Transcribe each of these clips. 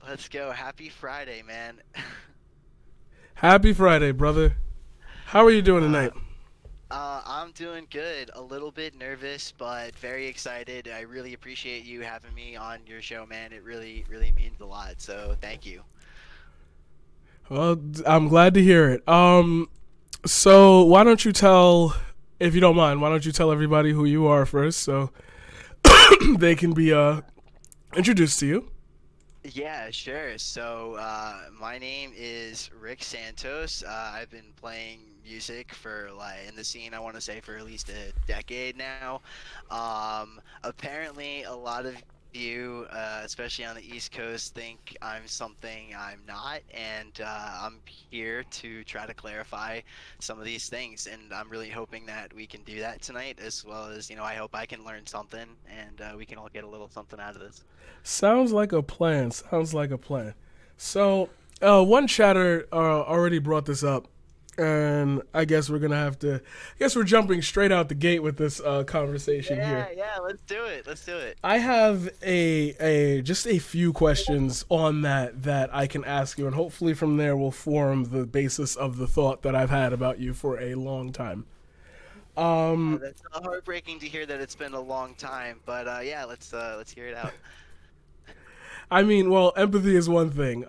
Let's go. Happy Friday, man. Happy Friday, brother. How are you doing Uh, tonight? I'm doing good. A little bit nervous, but very excited. I really appreciate you having me on your show, man. It really, really means a lot. So thank you. Well, I'm glad to hear it. So why don't you tell, if you don't mind, why don't you tell everybody who you are first, so they can be introduced to you? Yeah, sure. So, my name is Rick Santos. I've been playing music for like in the scene, I want to say for at least a decade now. Apparently, a lot of you, especially on the East Coast, think I'm something I'm not, and I'm here to try to clarify some of these things. And I'm really hoping that we can do that tonight, as well as, I hope I can learn something, and we can all get a little something out of this. Sounds like a plan. Sounds like a plan. So, one chatter already brought this up, and I guess we're gonna have to. I guess we're jumping straight out the gate with this conversation here. Yeah, yeah, let's do it. Let's do it. I have a just a few questions on that I can ask you, and hopefully from there will form the basis of the thought that I've had about you for a long time. That's heartbreaking to hear that it's been a long time, but yeah, let's hear it out. I mean, well, empathy is one thing.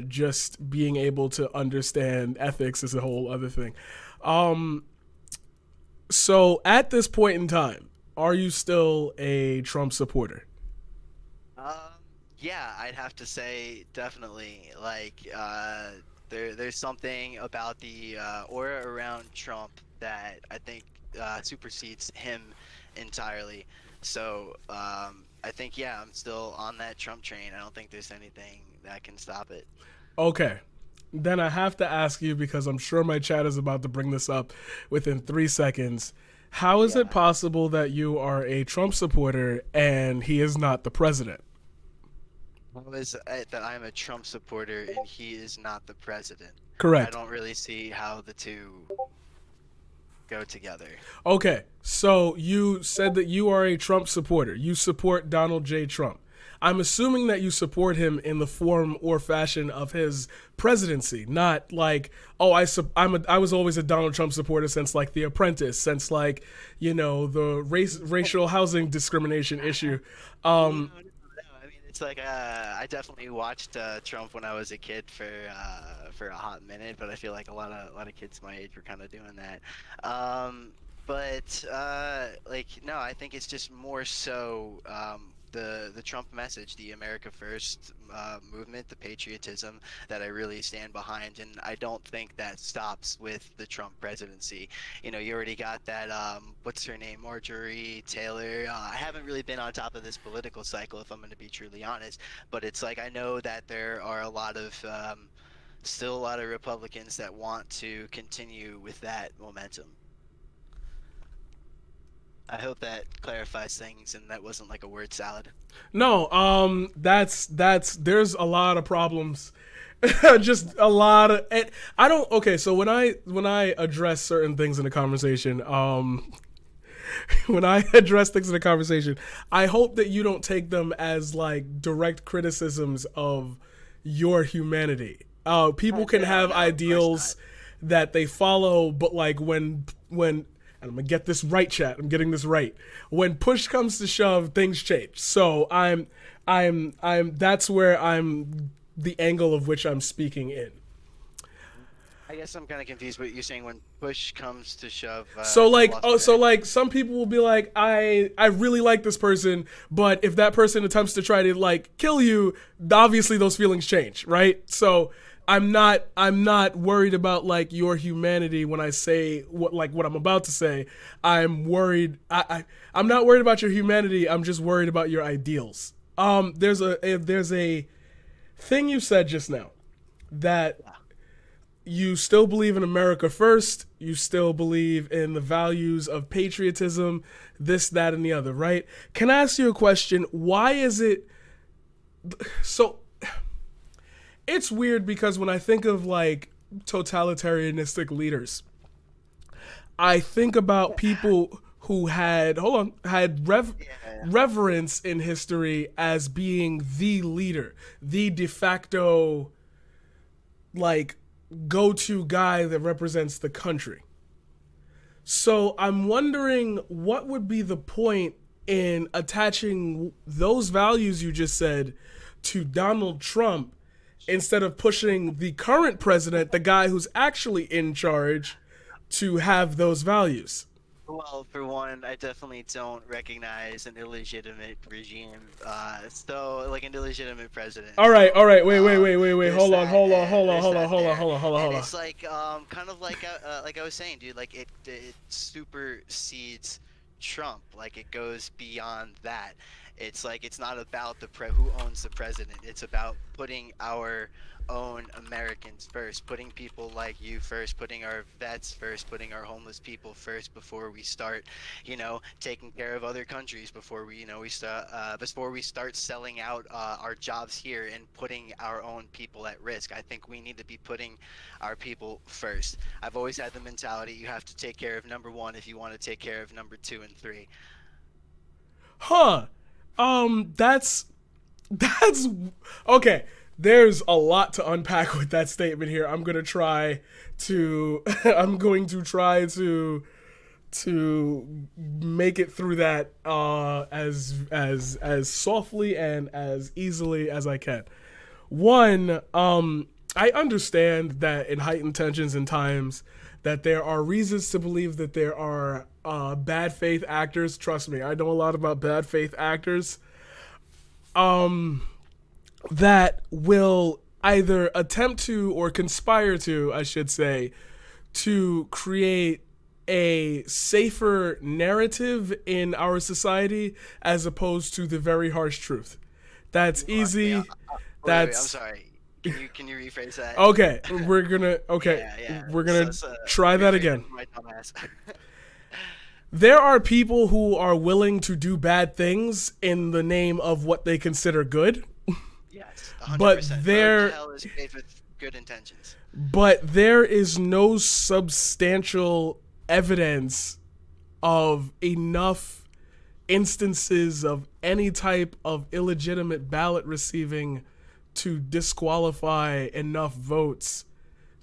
Just being able to understand ethics is a whole other thing. Um, so at this point in time, are you still a Trump supporter? Um, yeah, I'd have to say definitely. Like, there's something about the aura around Trump that I think supersedes him entirely. So, I think yeah, I'm still on that Trump train. I don't think there's anything that can stop it. Okay. Then I have to ask you because I'm sure my chat is about to bring this up within 3 seconds. How is it Yeah. possible that you are a Trump supporter and he is not the president? How is it that I'm a Trump supporter and he is not the president? I Correct. don't really see how the two go together. Okay, so you said that you are a Trump supporter. You support Donald J. Trump. I'm assuming that you support him in the form or fashion of his presidency, not like, oh, I was always a Donald Trump supporter since like The Apprentice, since like the racial housing discrimination issue. No, Um, no, no. I mean, it's like I definitely watched Trump when I was a kid for a hot minute, but I feel like a lot of kids my age were kind of doing that. But like no, I think it's just more so the Trump message, the America First movement, the patriotism that I really stand behind, and I don't think that stops with the Trump presidency. You already got that. What's her name, Marjorie Taylor? I haven't really been on top of this political cycle, if I'm going to be truly honest. But it's like I know that there are still a lot of Republicans that want to continue with that momentum. I hope that clarifies things and that wasn't like a word salad. no, that's there's a lot of problems. Just a lot of and I don't okay, so when I address certain things in a conversation, when I address things in a conversation, I hope that you don't take them as like direct criticisms of your humanity. People can No, have no, of course not. ideals that they follow, but like when and I'm gonna get this right, chat. I'm getting this right. When push comes to shove, things change. So I'm. That's where I'm. The angle of which I'm speaking in. I guess I'm kind of confused what you're saying when push comes to shove. So I kind of like lost oh you so there. like some people will be like I really like this person, but if that person attempts to try to like kill you, obviously those feelings change, right? So I'm not worried about like your humanity when I say what I'm about to say. I'm worried I'm not worried about your humanity. I'm just worried about your ideals. There's a thing you said just now that Yeah. you still believe in America first, you still believe in the values of patriotism, this, that, and the other, right? Can I ask you a question? Why is it so? It's weird because when I think of like totalitarianistic leaders, I think about people who had Yeah. reverence in history as being the leader, the de facto like go-to guy that represents the country. So I'm wondering what would be the point in attaching those values you just said to Donald Trump instead of pushing the current president, the guy who's actually in charge, to have those values. Well, for one, I definitely don't recognize an illegitimate regime. So like an illegitimate president. All right, wait, There's that. There's hold on, that there, and hold on. it's like kind of like I was saying, dude. Like it supersedes Trump. Like it goes beyond that. It's like it's not about who owns the president. It's about putting our own Americans first, putting people like you first, putting our vets first, putting our homeless people first before we start, taking care of other countries, before before we start selling out our jobs here and putting our own people at risk. I think we need to be putting our people first. I've always had the mentality you have to take care of number one if you want to take care of number two and three. Huh. That's okay. There's a lot to unpack with that statement here. I'm gonna try to I'm going to try to make it through that as softly and as easily as I can. One, I understand that in heightened tensions and times that there are reasons to believe that there are bad faith actors. Trust me, I know a lot about bad faith actors. That will either attempt to or conspire to, I should say, to create a safer narrative in our society as opposed to the very harsh truth. That's easy. Wait, I'm That's sorry. Can you rephrase that? okay. We're gonna try that again. My dumbass. There are people who are willing to do bad things in the name of what they consider good. Yes, 100%. But Hell is paved with good intentions. But there is no substantial evidence of enough instances of any type of illegitimate ballot receiving to disqualify enough votes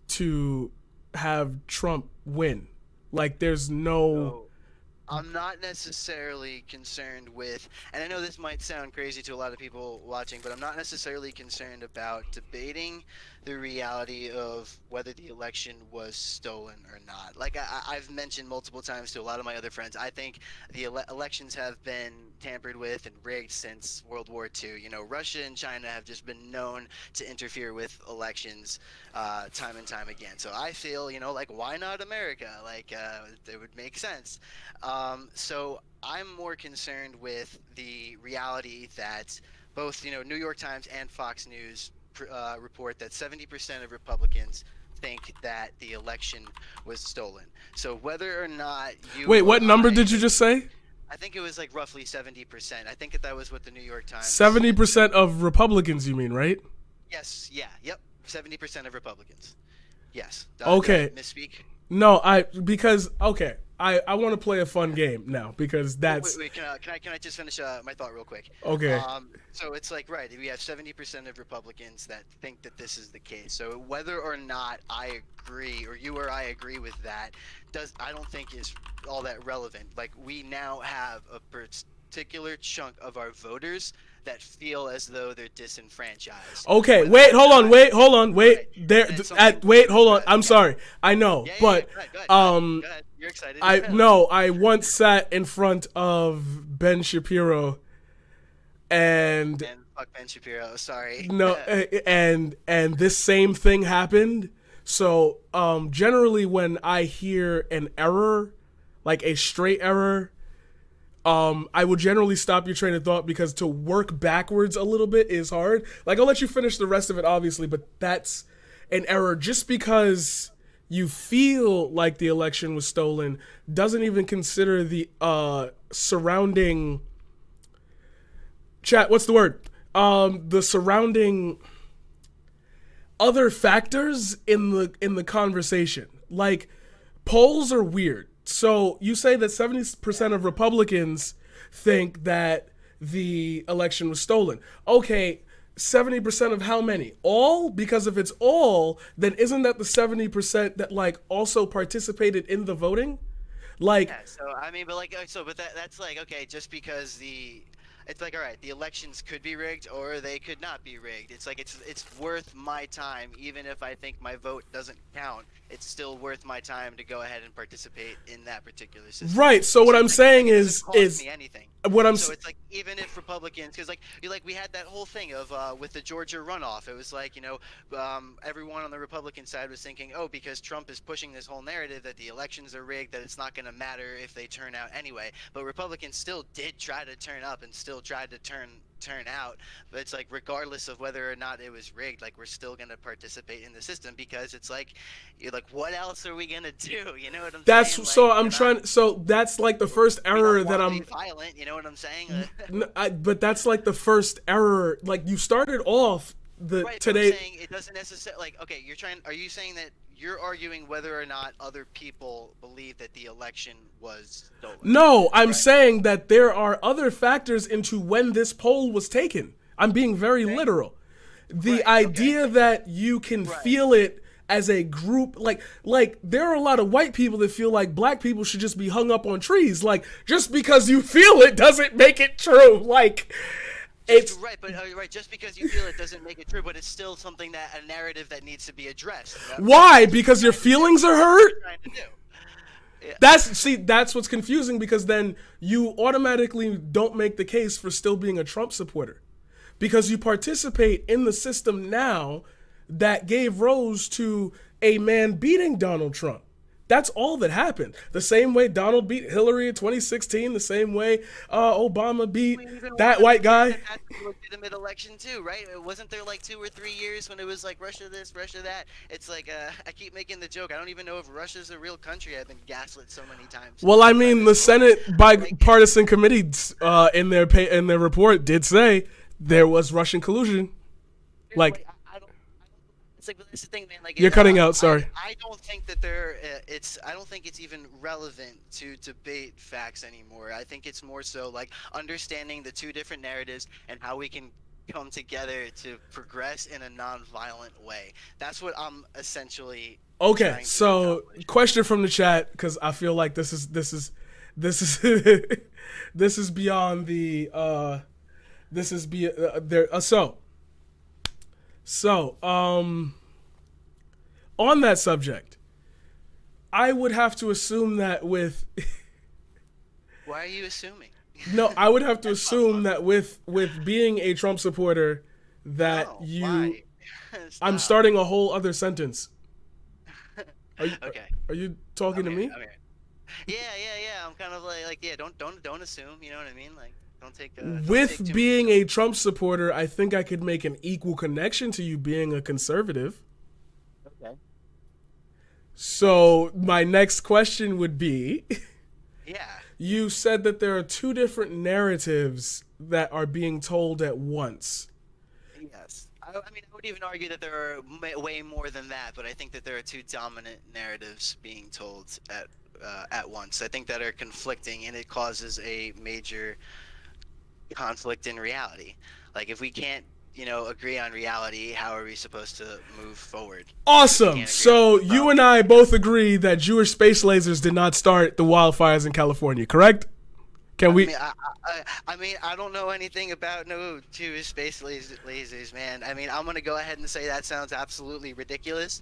to have Trump win. Like there's no... I'm not necessarily concerned with, and I know this might sound crazy to a lot of people watching, but I'm not necessarily concerned about debating the reality of whether the election was stolen or not. Like I've mentioned multiple times to a lot of my other friends, I think the elections have been tampered with and rigged since World War II. Russia and China have just been known to interfere with elections time and time again. So I feel, like why not America? Like it would make sense. So I'm more concerned with the reality that both, New York Times and Fox News report that 70% of Republicans think that the election was stolen. So whether or not you... Wait, what number did you just say? I think it was like roughly 70%. I think that was what the New York Times... 70% of Republicans, you mean, right? Yes, yeah, yep. 70% of Republicans. Yes. Okay. Did I misspeak? No, okay. I want to play a fun game now because that's... Wait, can I just finish my thought real quick? Okay. So it's like, right, we have 70% of Republicans that think that this is the case. So whether or not I agree, or you or I agree with that, I don't think is all that relevant. Like, we now have a particular chunk of our voters that feel as though they're disenfranchised. Okay, hold on. I'm sorry. I know, but go ahead. You're excited. I once sat in front of Ben Shapiro, and fuck Ben Shapiro. Sorry. No, and this same thing happened. So, generally, when I hear an error, like a straight error, I will generally stop your train of thought because to work backwards a little bit is hard. Like, I'll let you finish the rest of it, obviously, but that's an error. Just because you feel like the election was stolen doesn't even consider the surrounding... Chat, what's the word? The surrounding other factors in the conversation. Like, polls are weird. So you say that 70% of Republicans think that the election was stolen. Okay, 70% of how many? All? Because if it's all, then isn't that the 70% that like also participated in the voting? Like, Yeah, so I mean, but like, but that's like, okay, just because it's like, all right, the elections could be rigged or they could not be rigged. It's like it's worth my time, even if I think my vote doesn't count. It's still worth my time to go ahead and participate in that particular system. right. So what So I'm it's like, saying it doesn't cost is me anything. what I'm So it's like even if Republicans, because like we had that whole thing of with the Georgia runoff, it was like everyone on the Republican side was thinking, oh, because Trump is pushing this whole narrative that the elections are rigged, that it's not going to matter if they turn out anyway. But Republicans still did try to turn up and still tried to turn out. But it's like regardless of whether or not it was rigged, like we're still going to participate in the system because it's like you're like, what else are we going to do? You know what I'm that's saying? so Like, I'm trying. So that's like the first we error don't that wanna I'm. be violent. You know what I'm saying? But that's like the first error. Like you started off the Right, today. but I'm saying it doesn't necessarily like. Okay, are you saying that you're arguing whether or not other people believe that the election was stolen? No, I'm Right. saying that there are other factors into when this poll was taken. I'm being very literal. The Right, idea okay. that you can Right. feel it as a group, like there are a lot of white people that feel like black people should just be hung up on trees. Like just because you feel it doesn't make it true. Like it's Right, but right, just because you feel it doesn't make it true, but it's still something that a narrative that needs to be addressed. why? Because your feelings are hurt? Trying to do. Yeah. That's what's confusing because then you automatically don't make the case for still being a Trump supporter. Because you participate in the system now that gave rose to a man beating Donald Trump. That's all that happened. The same way Donald beat Hillary in 2016, the same way Obama beat that white guy. That's a legitimate election too, right? Wasn't there like 2 or 3 years when it was like Russia this, Russia that? It's like I keep making the joke. I don't even know if Russia's a real country. I've been gaslit so many times. Well, I mean, the Senate bipartisan committee in their report did say there was Russian collusion. Like, I don't. It's like, but that's the thing, man. Like you're cutting out. Sorry. I don't think that I don't think it's even relevant to debate facts anymore. I think it's more so like understanding the two different narratives and how we can come together to progress in a non-violent way. That's what I'm essentially. Okay, trying to so accomplish. question from the chat because I feel like this is this is beyond the this is be there. On that subject, I would have to assume that with Why are you assuming? no, I would have to assume that with being a Trump supporter that No, you. why? I'm Stop. starting a whole other sentence. Okay. Are you talking to me? I'm here. Yeah. I'm kind of like yeah. Don't assume. You know what I mean? Like don't take. Don't take With too being a Trump supporter, I think I could make an equal connection to you being a conservative. Okay. So my next question would be, Yeah. you said that there are two different narratives that are being told at once. Yes. I mean, I would even argue that there are way more than that, but I think that there are two dominant narratives being told at once. I think that are conflicting, and it causes a major conflict in reality. Like, if we can't, agree on reality, how are we supposed to move forward? Awesome. So you and I both agree that Jewish space lasers did not start the wildfires in California, correct? Can we? I mean, I don't know anything about no Jewish space lasers, man. I mean, I'm gonna go ahead and say that sounds absolutely ridiculous,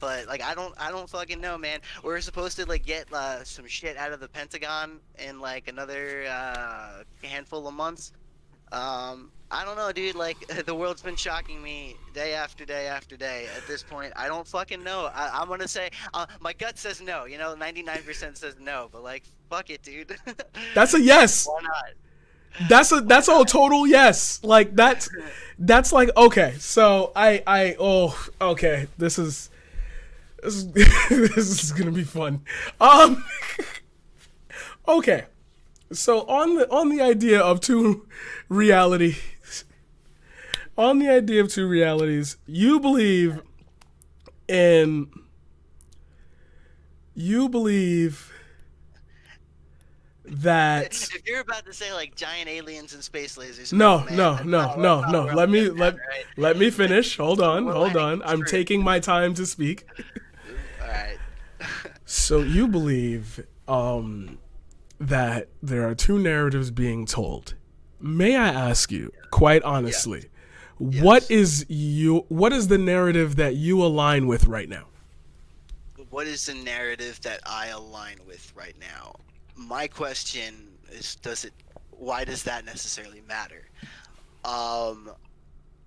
but like, I don't fucking know, man. We're supposed to like get some shit out of the Pentagon in like another handful of months. I don't know, dude. Like, the world's been shocking me day after day after day. At this point, I don't fucking know. I'm gonna say my gut says no. 99% says no. But like, fuck it, dude. That's a yes. Why not? That's a total yes. Like that's like okay. So okay. This is this is gonna be fun. Okay. So on the idea of two realities, you believe in you believe that If you're about to say like giant aliens and space lasers, no, man, no, that's no, not, no, that's not no. where I'm Let me getting at, right? let me finish. Hold on, Low hold on. hanging I'm fruit. taking my time to speak. All right. So you believe that there are two narratives being told. May I ask you, quite Yeah. honestly, Yes. what is the narrative that you align with right now? What is the narrative that I align with right now? My question is, why does that necessarily matter? Um,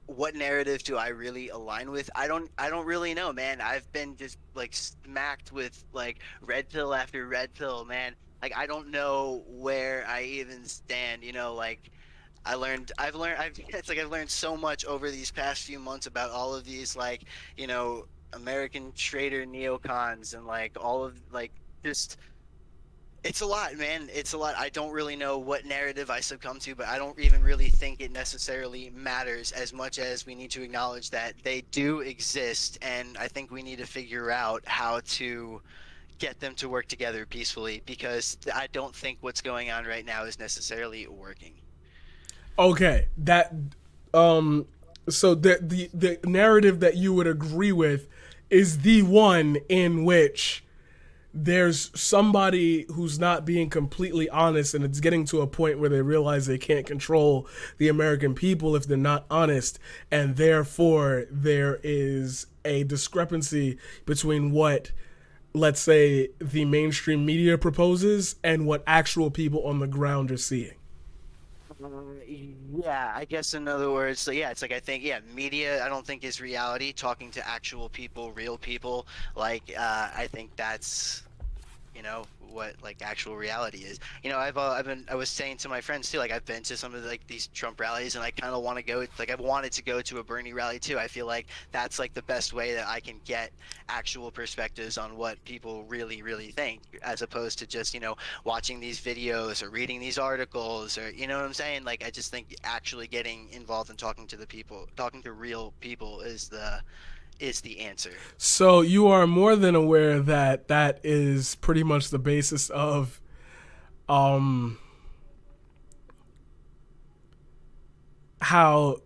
what narrative do I really align with? I don't really know, man. I've been just like smacked with like red pill after red pill, man. Like I don't know where I even stand, like it's like I've learned so much over these past few months about all of these like, American traitor neocons and like all of like just it's a lot, man. It's a lot. I don't really know what narrative I succumb to, but I don't even really think it necessarily matters as much as we need to acknowledge that they do exist, and I think we need to figure out how to get them to work together peacefully because I don't think what's going on right now is necessarily working. Okay, that so the narrative that you would agree with is the one in which there's somebody who's not being completely honest, and it's getting to a point where they realize they can't control the American people if they're not honest, and therefore there is a discrepancy between what, let's say, the mainstream media proposes and what actual people on the ground are seeing. Yeah, I guess in other words, so yeah, it's like I think yeah, media I don't think is reality. Talking to actual people, real people, like I think that's what like actual reality is. I was saying to my friends too, like I've been to some of like these Trump rallies, and I kind of want to go, like I wanted to go to a Bernie rally too. I feel like that's like the best way that I can get actual perspectives on what people really really think, as opposed to just watching these videos or reading these articles, or you know what I'm saying. Like I just think actually getting involved and talking to the people, talking to real people is the answer. So you are more than aware that that is pretty much the basis of um, how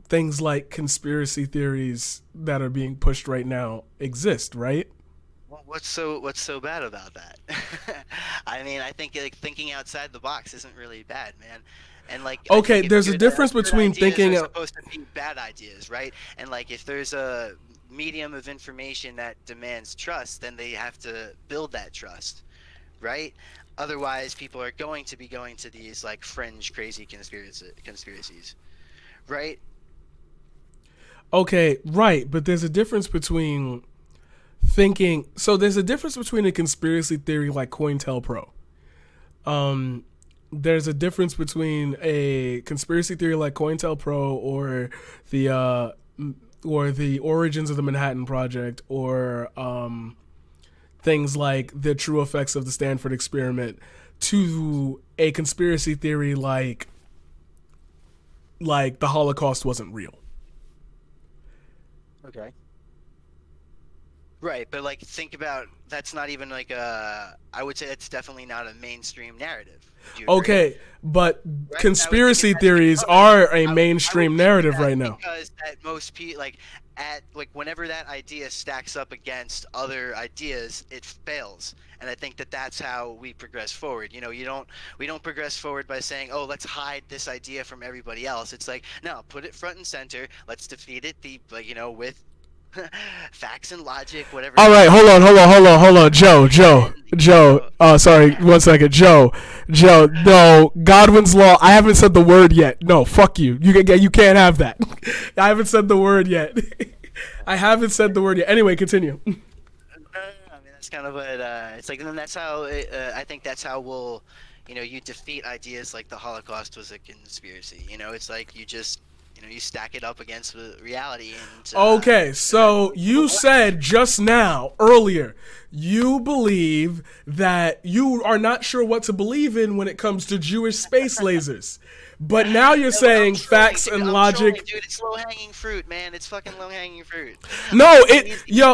things like conspiracy theories that are being pushed right now exist, right? Well, what's so bad about that? I mean, I think like thinking outside the box isn't really bad, man. And like I Okay, think if there's a difference good between ideas thinking. are supposed to be bad ideas, right? And like if there's a medium of information that demands trust, then they have to build that trust, right? Otherwise, people are going to be going to these like fringe, crazy conspiracies, right? Okay, right, but there's a difference between thinking. So there's a difference between a conspiracy theory like COINTELPRO. Um, there's a difference between a conspiracy theory like COINTELPRO the uh, or the origins of the Manhattan Project, or things like the true effects of the Stanford experiment, to a conspiracy theory like the Holocaust wasn't real. Okay. Right, but like think about that's not even like I would say that's definitely not a mainstream narrative. Would you agree? Okay, but Right, and I would think conspiracy that's theories because are a I would mainstream think narrative that's right now. because at most people like at like whenever that idea stacks up against other ideas, it fails. And I think that that's how we progress forward. We don't progress forward by saying, "Oh, let's hide this idea from everybody else." It's like, no, put it front and center. Let's defeat it with facts and logic, whatever All you right, want. hold on, Joe. Sorry, Yeah. 1 second, Joe. No, Godwin's law. I haven't said the word yet. No, fuck you. You can't have that. I haven't said the word yet. I haven't said the word yet. Anyway, continue. I mean, that's kind of what it's like. And then that's how I think that's how you defeat ideas like the Holocaust was a conspiracy. It's like you just, you stack it up against reality and. Okay, so Move you away. said just now, earlier, you believe that you are not sure what to believe in when it comes to Jewish space lasers. But now you're saying facts and logic. Dude, it's low-hanging fruit, man. It's fucking low-hanging fruit. No,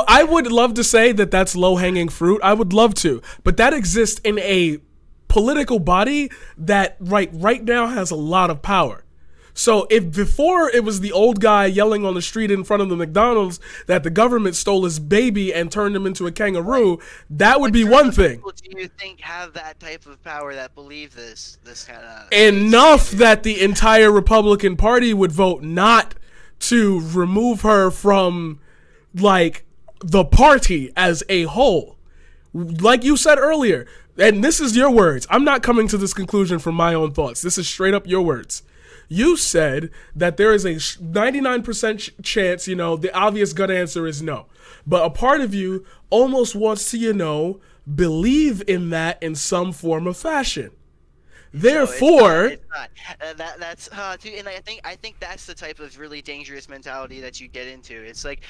I would love to say that that's low-hanging fruit. I would love to. But that exists in a political body that right now has a lot of power. So if before it was the old guy yelling on the street in front of the McDonald's that the government stole his baby and turned him into a kangaroo, that would be one thing. People do you think have that type of power that believe this kind of enough that the entire Republican Party would vote not to remove her from like the party as a whole? Like you said earlier, and this is your words. I'm not coming to this conclusion from my own thoughts. This is straight up your words. You said that there is a 99% chance, the obvious gut answer is no. But a part of you almost wants to, believe in that in some form or fashion. Therefore, it's not. That's dude, and I think that's the type of really dangerous mentality that you get into. It's like,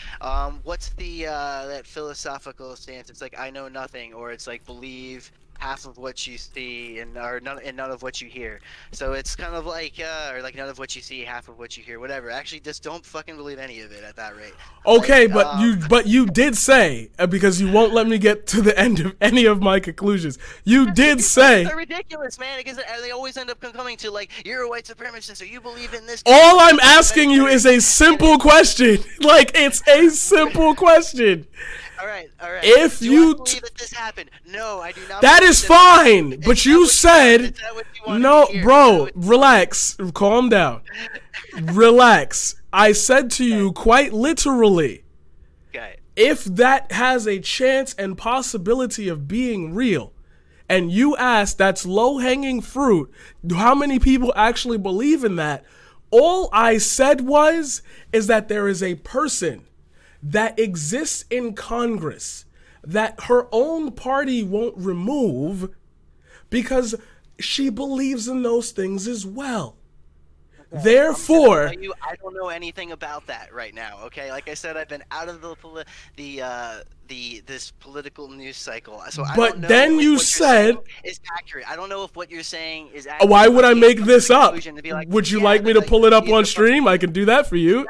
what's the that philosophical stance? It's like I know nothing, or it's like believe half of what you see and none of what you hear. So it's kind of like or like none of what you see, half of what you hear, whatever. Actually, just don't fucking believe any of it at that rate. Okay, but you did say, because you won't let me get to the end of any of my conclusions. You did say they're ridiculous, man, because they always end up coming to like you're a white supremacist or you believe in this. All I'm asking you is a simple question. Like it's a simple question. All right. If you believe that this happened, no, I do not. That is fine, but you said no, bro. Relax, calm down, relax. I said to you quite literally, okay. If that has a chance and possibility of being real, and you ask that's low-hanging fruit, how many people actually believe in that? All I said is that there is a person that exists in Congress that her own party won't remove because she believes in those things as well. Okay. Therefore, I don't know anything about that right now. Okay, like I said, I've been out of this political news cycle, so I don't know. But then you said is accurate. I don't know if what you're saying is accurate. Why would I make this up? Would you like me to pull it up on stream? I can do that for you.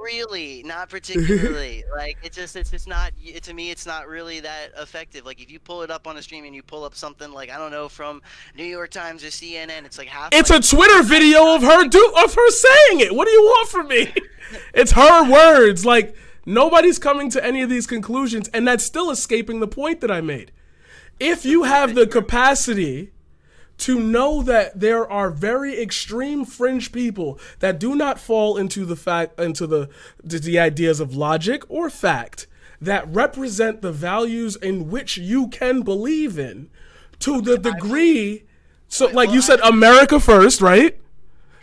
Really, not particularly. Like it's just not. To me, it's not really that effective. Like if you pull it up on a stream and you pull up something like I don't know from New York Times or CNN, it's like half. It's a Twitter video of her saying it. What do you want from me? It's her words. Like nobody's coming to any of these conclusions, and that's still escaping the point that I made. If you have the capacity to know that there are very extreme fringe people that do not fall into the ideas of logic or fact that represent the values in which you can believe in to the degree. So like you said, America first, right?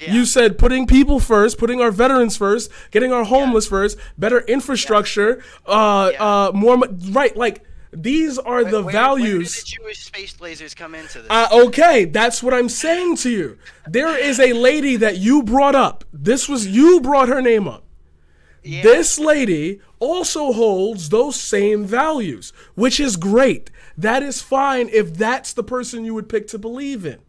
Yeah. You said putting people first, putting our veterans first, getting our homeless first, better infrastructure, more, right? Like, these are the values. Where did the Jewish space blazers come into this? Okay, that's what I'm saying to you. There is a lady that you brought up. You brought her name up. Yeah. This lady also holds those same values, which is great. That is fine if that's the person you would pick to believe in.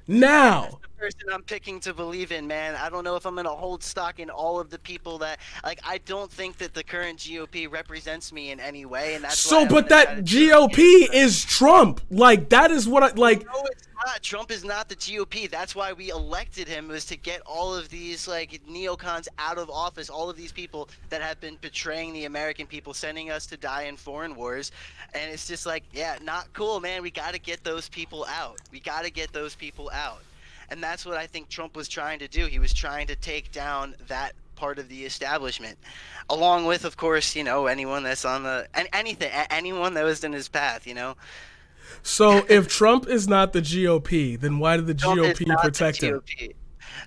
Now, person I'm picking to believe in, man. I don't know if I'm going to hold stock in all of the people that, like, I don't think that the current GOP represents me in any way, and that's so. But that GOP is Trump. Like that is what I like. No, it's not. Trump is not the GOP. That's why we elected him, was to get all of these like neocons out of office. All of these people that have been betraying the American people, sending us to die in foreign wars, and it's just like, yeah, not cool, man. We got to get those people out. We got to get those people out. And that's what I think Trump was trying to do. He was trying to take down that part of the establishment, along with, of course, anyone that's on anyone that was in his path, So if Trump is not the GOP, then why did the GOP protect him?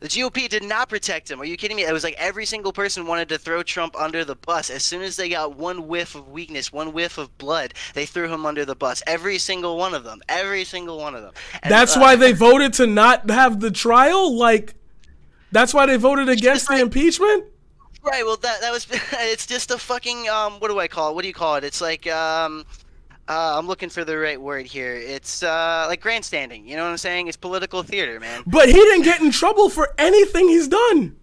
The GOP did not protect him. Are you kidding me? It was like every single person wanted to throw Trump under the bus. As soon as they got one whiff of weakness, one whiff of blood, they threw him under the bus. Every single one of them. Every single one of them. And, that's why they voted to not have the trial? Like, that's why they voted against the impeachment? Right, well, that was, it's just a fucking, what do I call it? What do you call it? It's like, I'm looking for the right word here. It's like grandstanding. You know what I'm saying? It's political theater, man. But he didn't get in trouble for anything he's done.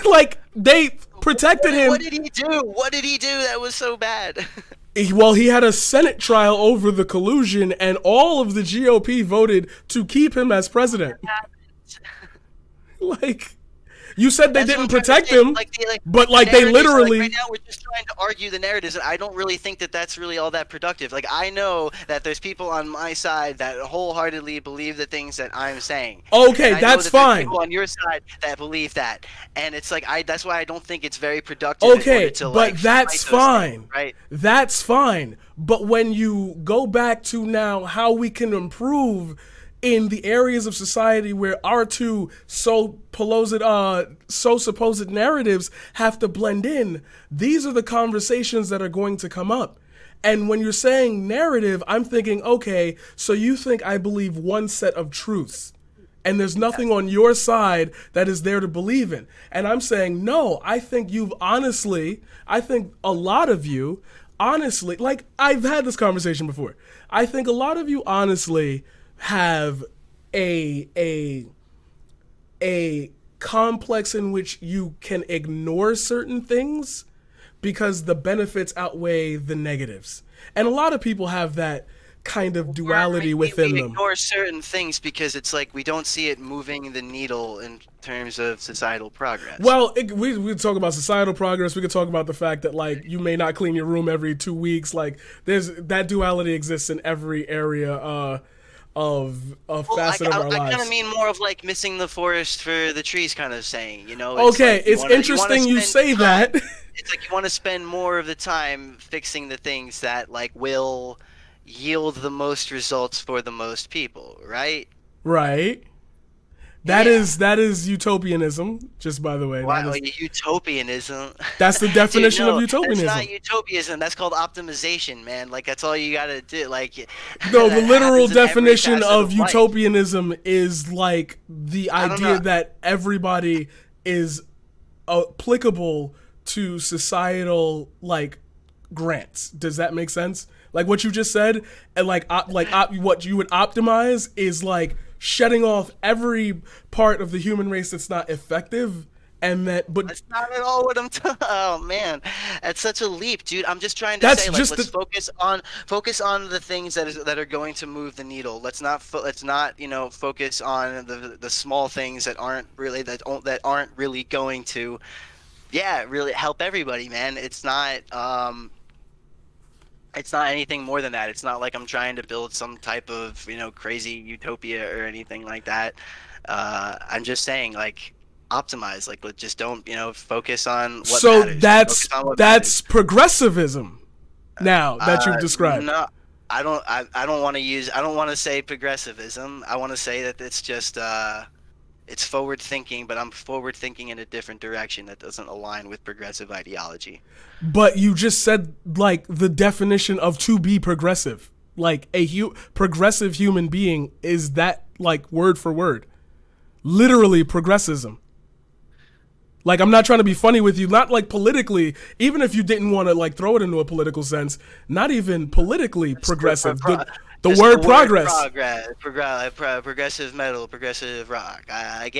Like they protected him. What did he do? What did he do that was so bad? Well, he had a Senate trial over the collusion, and all of the GOP voted to keep him as president. Like, you said they didn't protect him, but like they literally. Right now, we're just trying to argue the narratives, and I don't really think that that's really all that productive. Like, I know that there's people on my side that wholeheartedly believe the things that I'm saying. Okay, that's fine. People on your side that believe that, and it's like that's why I don't think it's very productive. Okay, but that's fine. Things, right? That's fine. But when you go back to now how we can improve in the areas of society where our two so supposed narratives have to blend in, these are the conversations that are going to come up. And when you're saying narrative, I'm thinking, okay, so you think I believe one set of truths, and there's nothing on your side that is there to believe in. And I'm saying, no, I think I think a lot of you, honestly, like I've had this conversation before. I think a lot of you honestly have a complex in which you can ignore certain things because the benefits outweigh the negatives. And a lot of people have that kind of duality within them. We ignore certain things because it's like we don't see it moving the needle in terms of societal progress. Well, we talk about societal progress. We could talk about the fact that like you may not clean your room every 2 weeks. Like there's that duality exists in every area of facet of our lives. I kind of mean more of like missing the forest for the trees kind of saying, you know. Okay, like it's interesting you say that. It's like you want to spend more of the time fixing the things that like will yield the most results for the most people, right? Right. That is utopianism, just by the way. Wow, utopianism. That's the definition Dude, no, of utopianism. That's not utopianism. That's called optimization, man. Like that's all you gotta do. Like no, the literal definition of utopianism is like the idea that everybody is applicable to societal like grants. Does that make sense? Like what you just said, and what you would optimize is like shutting off every part of the human race that's not effective, and but that's not at all what I'm. Oh man, that's such a leap, dude. I'm just trying to say, like, let's focus on the things that are going to move the needle. Let's not focus on the small things that aren't really going to, really help everybody, man. It's not. It's not anything more than that. It's not like I'm trying to build some type of, crazy utopia or anything like that. I'm just saying, like, optimize. Like, just don't, focus on what matters. So that's progressivism now that you've described. No, I don't want to say progressivism. I want to say that it's just, it's forward thinking, but I'm forward thinking in a different direction that doesn't align with progressive ideology. But you just said like the definition of to be progressive. Like progressive human being is that like word for word. Literally progressism. Like I'm not trying to be funny with you, not like politically, even if you didn't want to like throw it into a political sense, not even politically progressive. The word progress. Progressive metal, progressive rock. I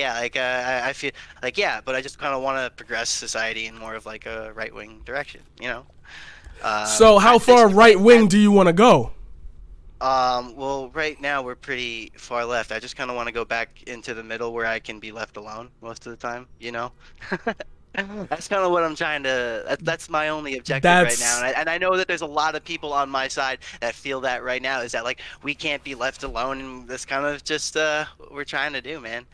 feel like, but I just kind of want to progress society in more of like a right wing direction, So how far right wing do you want to go? Well, right now we're pretty far left. I just kind of want to go back into the middle where I can be left alone most of the time, That's kind of what I'm trying to. That's my only objective right now, and I know that there's a lot of people on my side that feel that right now. Is that like we can't be left alone, and that's kind of just what we're trying to do, man.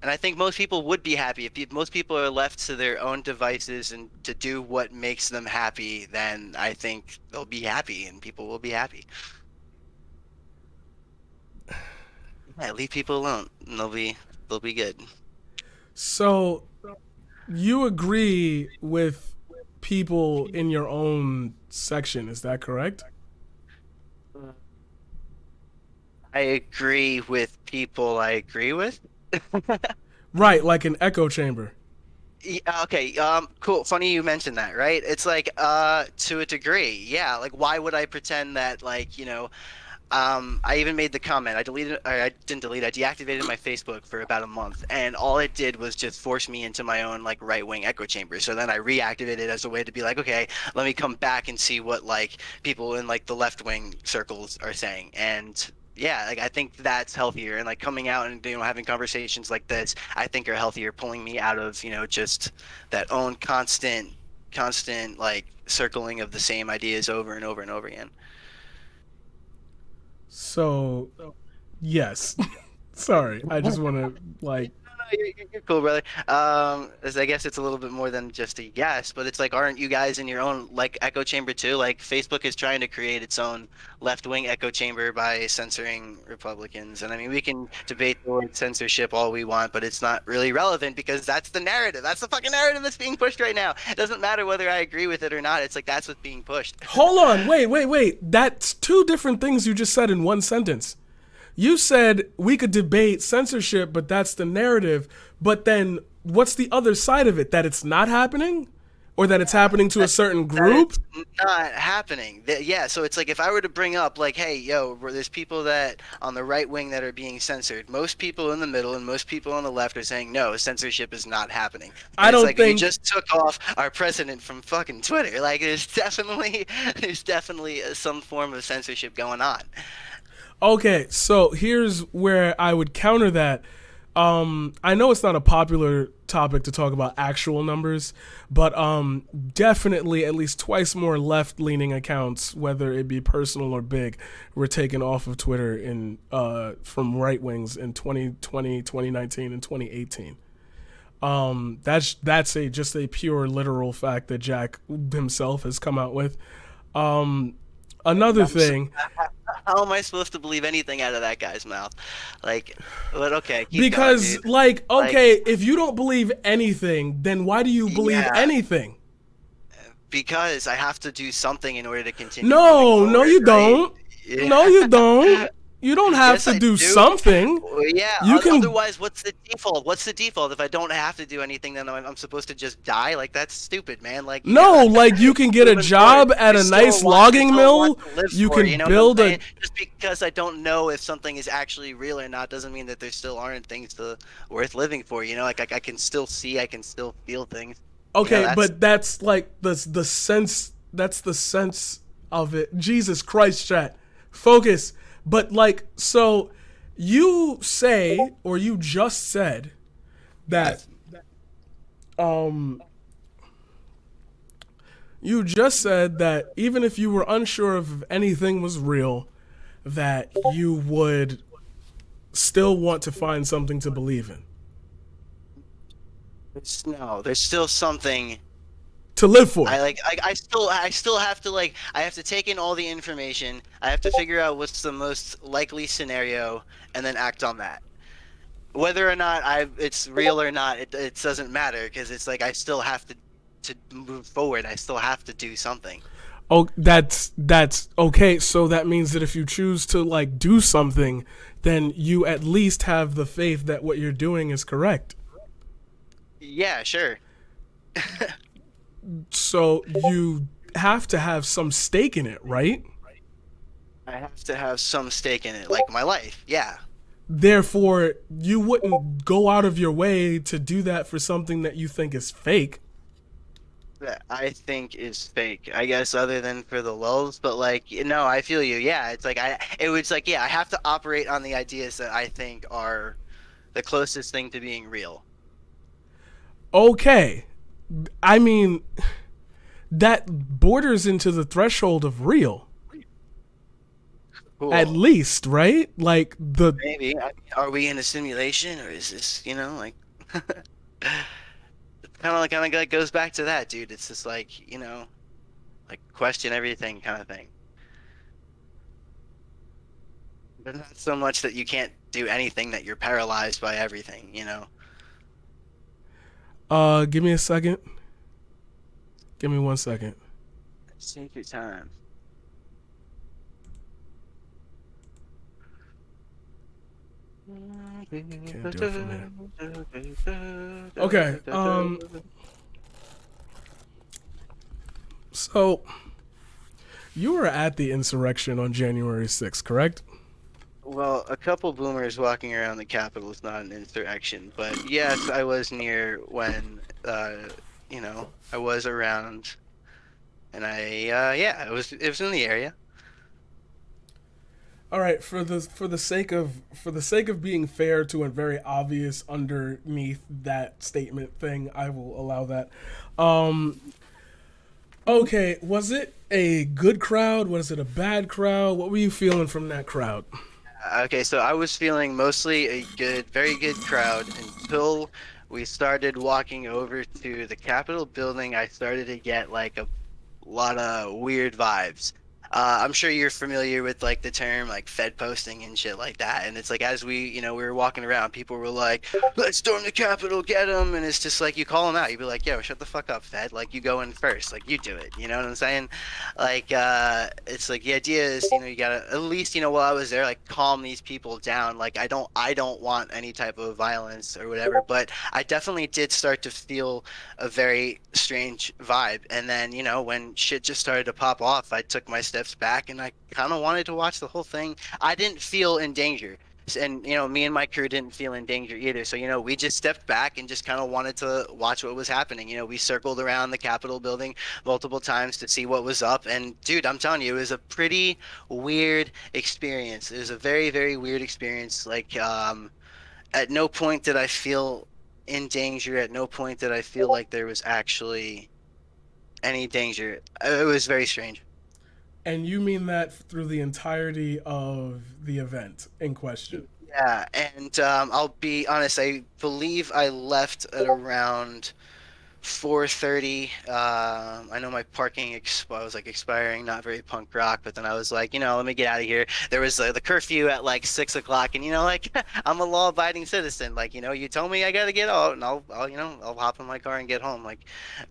And I think most people would be happy if most people are left to their own devices and to do what makes them happy. Then I think they'll be happy, and people will be happy. Yeah, leave people alone, and they'll be good. So. You agree with people in your own section, is that correct? I agree with people I agree with. Right, like an echo chamber. Okay, cool. Funny you mentioned that, right? It's like, to a degree, yeah. Like, why would I pretend that, like, I even made the comment. I didn't delete. I deactivated my Facebook for about a month, and all it did was just force me into my own like right wing echo chamber. So then I reactivated it as a way to be like, okay, let me come back and see what like people in like the left wing circles are saying. And yeah, like I think that's healthier. And like coming out and having conversations like this, I think are healthier, pulling me out of just that own constant like circling of the same ideas over and over and over again. So yes. Sorry, I just want to like. You're cool, brother. I guess it's a little bit more than just a yes, but it's like, aren't you guys in your own like echo chamber too? Like Facebook is trying to create its own left-wing echo chamber by censoring Republicans, and I mean we can debate the word censorship all we want, but it's not really relevant because that's the narrative. That's the fucking narrative that's being pushed right now. It doesn't matter whether I agree with it or not. It's like that's what's being pushed. Hold on, wait. That's two different things you just said in one sentence. You said we could debate censorship, but that's the narrative. But then what's the other side of it? That it's not happening? Or that it's happening to a certain That group? it's not happening. Yeah, so it's like if I were to bring up like, hey, yo, there's people that on the right wing that are being censored. Most people in the middle and most people on the left are saying no, censorship is not happening. I And it's don't like you think. just took off our president from fucking Twitter. Like there's definitely some form of censorship going on. Okay, so here's where I would counter that. I know it's not a popular topic to talk about actual numbers, but definitely at least twice more left-leaning accounts, whether it be personal or big, were taken off of Twitter in from right wings in 2020, 2019, and 2018. That's a just a pure literal fact that Jack himself has come out with. Another I'm so, thing, how am I supposed to believe anything out of that guy's mouth? Like, but okay, keep going, because dude. like Like, okay, if you don't believe anything, then why do you believe yeah, anything? because I have to do something in order to continue moving No, forward, you right? don't. No, Yeah. you don't. You don't have Yes, to I do do. something. Well, yeah. You can. Otherwise, what's the default? What's the default? If I don't have to do anything, then I'm supposed to just die? Like that's stupid, man. Like you No, gotta like you can get a moving forward. job at There's a still a nice lot. There's logging still a lot mill. to live You for. You can know what I'm build a. saying? Just because I don't know if something is actually real or not doesn't mean that there still aren't things worth living for. Like I can still see, I can still feel things. Okay, That's but that's like the sense. That's the sense of it. Jesus Christ, chat. Focus. But like, so you say, or you just said that um you just said that even if you were unsure if anything was real, that you would still want to find something to believe in. no. There's still something. To live for. I still have to like I have to take in all the information. I have to figure out what's the most likely scenario and then act on that. Whether or not it's real or not, it doesn't matter because it's like I still have to move forward. I still have to do something. Oh, that's okay. So that means that if you choose to like do something, then you at least have the faith that what you're doing is correct. Yeah, sure. So you have to have some stake in it, right? I have to have some stake in it, like my life. Yeah. Therefore, you wouldn't go out of your way to do that for something that you think is fake. That I think is fake. I guess other than for the lulz, but like I feel you. Yeah, it's like it was like yeah, I have to operate on the ideas that I think are the closest thing to being real. Okay. I mean, that borders into the threshold of real. At Cool. least, right? Like the Maybe. Are we in a simulation or is this, like kind of like goes back to that, dude. It's just like, like question everything kind of thing. But not so much that you can't do anything that you're paralyzed by everything. give me a second. Give me 1 second. Take your time. Can't do it from here. Okay. So you were at the insurrection on January 6th, correct? Well, a couple boomers walking around the Capitol is not an insurrection, but yes, I was near when, I was around, and yeah, it was in the area. All right, for the sake of being fair to a very obvious underneath that statement thing, I will allow that. Um, okay, was it a good crowd? Was it a bad crowd? What were you feeling from that crowd? Okay, so I was feeling mostly a good, very good crowd until we started walking over to the Capitol building. I started to get like a lot of weird vibes. I'm sure you're familiar with like the term like Fed posting and shit like that. And it's like as we were walking around, people were like, "Let's storm the Capitol, get them!" And it's just like you call them out. You'd be like, "Yo, shut the fuck up, Fed! Like you go in first, like you do it." You know what I'm saying? Like it's like the idea is you gotta at least while I was there like calm these people down. Like I don't want any type of violence or whatever. But I definitely did start to feel a very strange vibe. And then, when shit just started to pop off, I took my steps back and I kind of wanted to watch the whole thing. I didn't feel in danger. And, me and my crew didn't feel in danger either. So, we just stepped back and just kind of wanted to watch what was happening. We circled around the Capitol building multiple times to see what was up. And, dude, I'm telling you, it was a pretty weird experience. It was a very, very weird experience. Like, at no point did I feel in danger. At no point did I feel like there was actually any danger. It was very strange. And you mean that through the entirety of the event in question? Yeah, and I'll be honest. I believe I left at around 4:30. I know my parking was like expiring, not very punk rock, but then I was like, let me get out of here. There was the curfew at like 6 o'clock, and like I'm a law-abiding citizen. Like you told me I gotta get out, and I'll hop in my car and get home. Like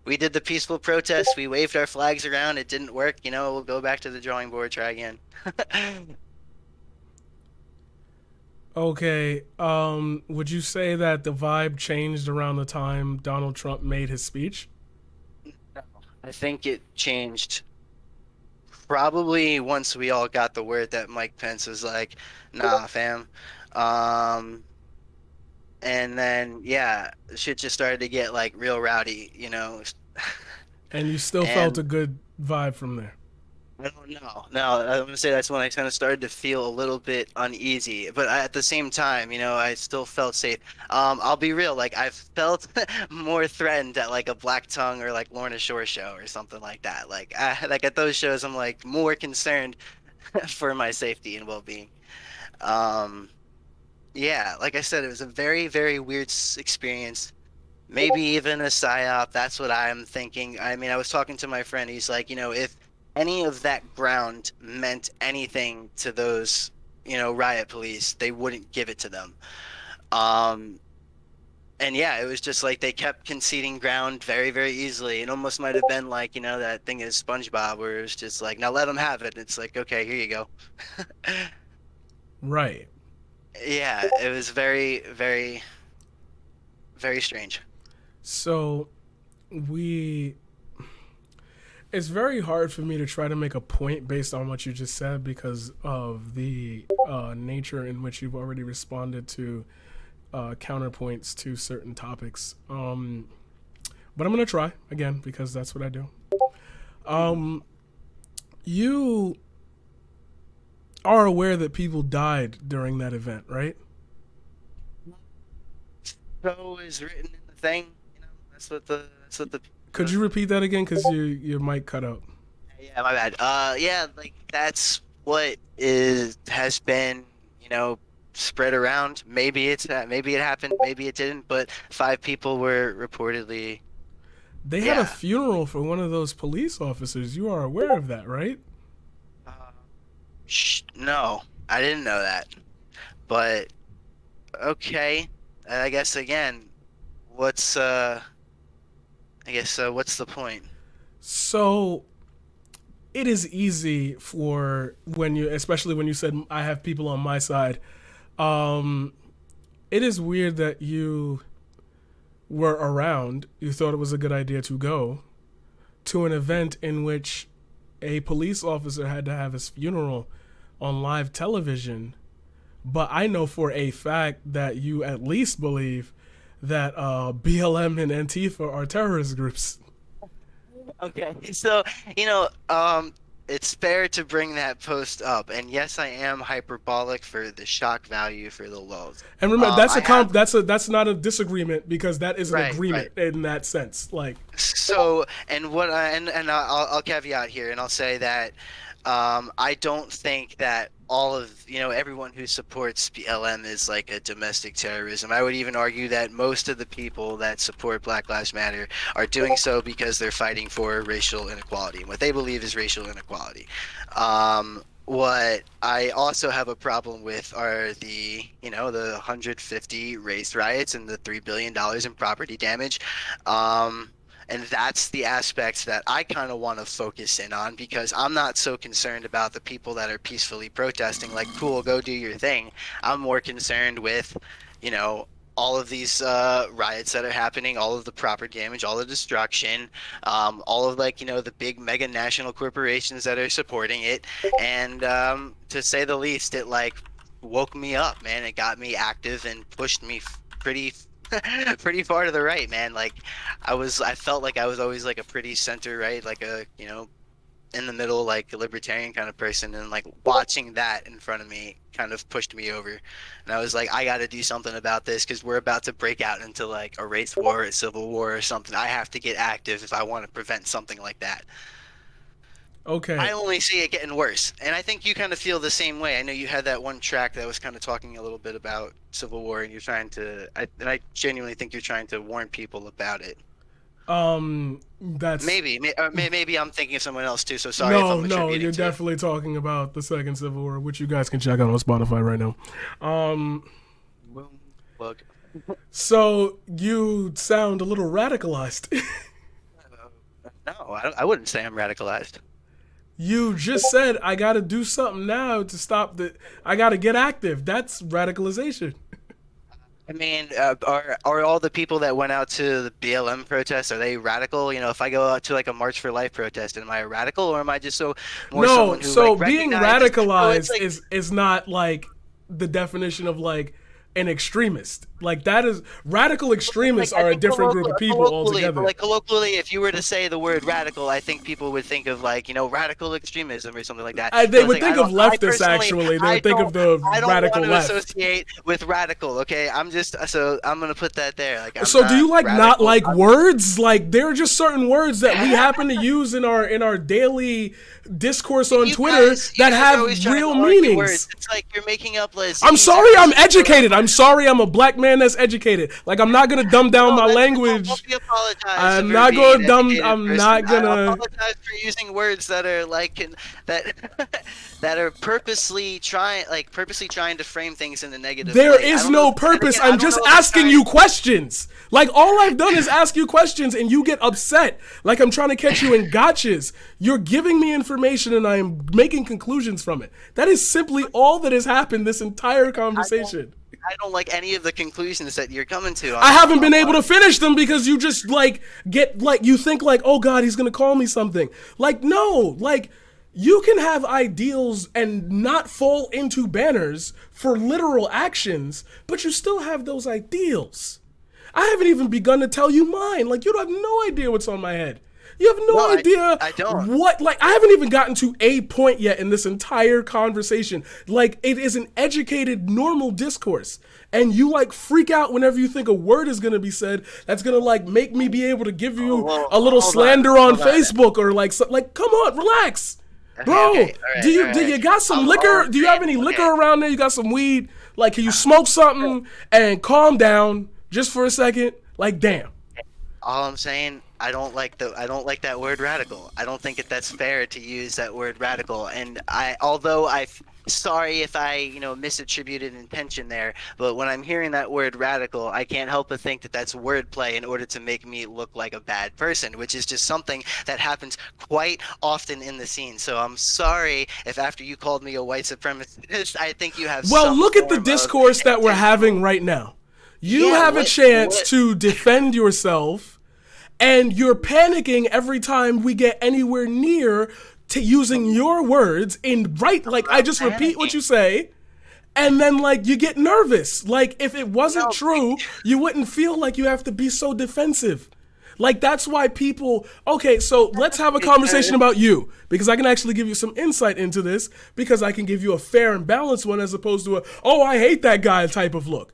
we did the peaceful protest, we waved our flags around. It didn't work. We'll go back to the drawing board, try again. Okay. Would you say that the vibe changed around the time Donald Trump made his speech? I think it changed probably once we all got the word that Mike Pence was like, "Nah, fam." Um, and then yeah, shit just started to get like real rowdy. And you still felt a And good vibe from there. I don't know. No, I'm gonna say that's when I kind of started to feel a little bit uneasy, but at the same time, I still felt safe. I'll be real, like I've felt more threatened at like a Black Tongue or like Lorna Shore show or something like that. Like at those shows, I'm like more concerned for my safety and well-being. Um, yeah, like I said, it was a very, very weird experience. Maybe even a psyop. That's what I'm thinking. I mean, I was talking to my friend. He's like, if any of that ground meant anything to those, riot police, they wouldn't give it to them. Um, and yeah, it was just like they kept conceding ground very, very easily. It almost might have been like, that thing is SpongeBob where it was just like, now let them have it. It's like, okay, here you go. Right. Yeah, it was very, very, very strange. So we it's very hard for me to try to make a point based on what you just said because of the nature in which you've already responded to counterpoints to certain topics. But I'm going to try again because that's what I do. Um, you are aware that people died during that event, right? So is written in the thing. That's what the Could you repeat that again? Because your mic cut out. yeah, my bad. Yeah, like that's what is has been, spread around. Maybe it happened, maybe it didn't, but 5 people were reportedly, They had a yeah. funeral for one of those police officers. You are aware of that, right? Uh, no, I didn't know that. But okay, I guess again, what's what's the point? So it is easy for when you, especially when you said I have people on my side. it is weird that you were around, you thought it was a good idea to go to an event in which a police officer had to have his funeral on live television. But I know for a fact that you at least believe that BLM and Antifa are terrorist groups. Okay, so it's fair to bring that post up, and yes, I am hyperbolic for the shock value for the lulls. And remember, that's not a disagreement because that is an agreement in that sense. Like, so, and what I and I'll caveat here, and I'll say that I don't think that all of everyone who supports BLM is like a domestic terrorism. I would even argue that most of the people that support Black Lives Matter are doing so because they're fighting for racial inequality, and what they believe is racial inequality. What I also have a problem with are the 150 race riots and the $3 billion in property damage. And that's the aspects that I kind of want to focus in on, because I'm not so concerned about the people that are peacefully protesting, like, cool, go do your thing. I'm more concerned with, all of these riots that are happening, all of the property damage, all the destruction, all of the big mega national corporations that are supporting it. And to say the least, it woke me up, man. It got me active and pushed me pretty far to the right, man. Like I felt like I was always like a pretty center right, like a in the middle, like a libertarian kind of person, and like watching that in front of me kind of pushed me over, and I was like, I got to do something about this, because we're about to break out into like a race war, a civil war or something. I have to get active if I want to prevent something like that. Okay. I only see it getting worse, and I think you kind of feel the same way. I know you had that one track that was kind of talking a little bit about civil war, and you're trying to, and I genuinely think you're trying to warn people about it. That's maybe I'm thinking of someone else too. So sorry. No, you're definitely talking about the Second Civil War, which you guys can check out on Spotify right now. Look. So you sound a little radicalized. No, I wouldn't say I'm radicalized. You just said I got to do something now to stop I got to get active. That's radicalization. I mean, are all the people that went out to the BLM protest, are they radical? If I go out to like a March for Life protest, am I a radical, or am I just someone who being radicalized is not like the definition of like an extremist. Like that is radical extremists are a different group of people altogether. Like colloquially, if you were to say the word radical, I think people would think of like radical extremism or something like that. They would think of leftists actually. They would think of the radical left. I don't want to associate with radical. Okay, I'm gonna put that there. Like, so do you like radical, not like words? Like there are just certain words that we happen to use in our daily discourse on Twitter that have real meanings. It's like you're making up. I'm sorry, I'm educated. I'm sorry, I'm a black man that's educated. Like I'm not gonna dumb down my language. I'm not gonna I apologize for using words that are like that are purposely trying to frame things in a negative way. There is no purpose. I'm just asking you questions. Like all I've done is ask you questions and you get upset. Like I'm trying to catch you in gotchas. You're giving me information and I am making conclusions from it. That is simply all that has happened this entire conversation. I don't like any of the conclusions that you're coming to. I haven't been able to finish them because you just you think like, oh God, he's gonna call me something. Like no, like you can have ideals and not fall into banners for literal actions, but you still have those ideals. I haven't even begun to tell you mine. Like you have no idea what's on my head. You have no idea I don't. what, like, I haven't even gotten to a point yet in this entire conversation. Like, it is an educated, normal discourse. And you, like, freak out whenever you think a word is going to be said that's going to, like, make me be able to give you a little slander on Facebook or, like, come on, relax. Bro, okay. Do you got some liquor? Do you have any liquor around there? You got some weed? Like, can you smoke something and calm down just for a second? Like, damn. All I'm saying, I don't like that word radical. I don't think that's fair to use that word radical. And sorry if I misattributed intention there, but when I'm hearing that word radical, I can't help but think that that's wordplay in order to make me look like a bad person, which is just something that happens quite often in the scene. So I'm sorry if after you called me a white supremacist, I think you have. Well, look at the discourse that we're having right now. You have a chance to defend yourself, and you're panicking every time we get anywhere near to using your words in I just repeat what you say, and then you get nervous. If it wasn't true, you wouldn't feel like you have to be so defensive. That's why people, okay, so let's have a conversation about you, because I can actually give you some insight into this, because I can give you a fair and balanced one as opposed to I hate that guy type of look.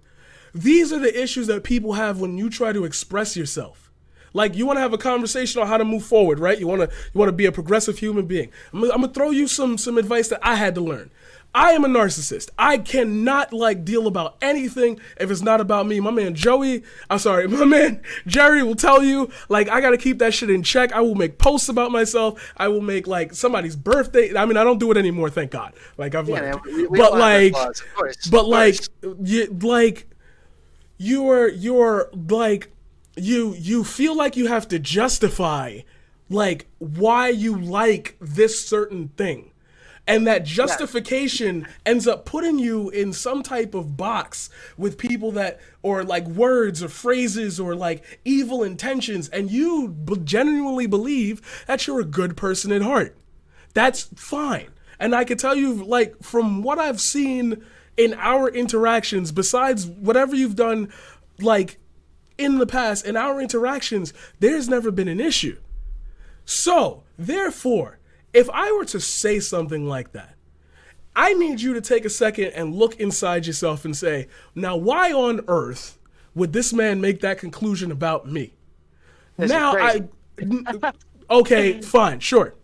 These are the issues that people have when you try to express yourself. You want to have a conversation on how to move forward, right? You want to be a progressive human being. I'm going to throw you some advice that I had to learn. I am a narcissist. I cannot deal about anything if it's not about me. My man Jerry will tell you, I got to keep that shit in check. I will make posts about myself. I will make somebody's birthday. I mean, I don't do it anymore, thank God. I've learned. You feel like you have to justify why you like this certain thing. And that justification ends up putting you in some type of box with people that, or words or phrases or evil intentions, and you genuinely believe that you're a good person at heart. That's fine. And I can tell you, from what I've seen in our interactions, besides whatever you've done, in the past, in our interactions, there's never been an issue. So, therefore, if I were to say something like that, I need you to take a second and look inside yourself and say, now, why on earth would this man make that conclusion about me? Okay, fine, sure.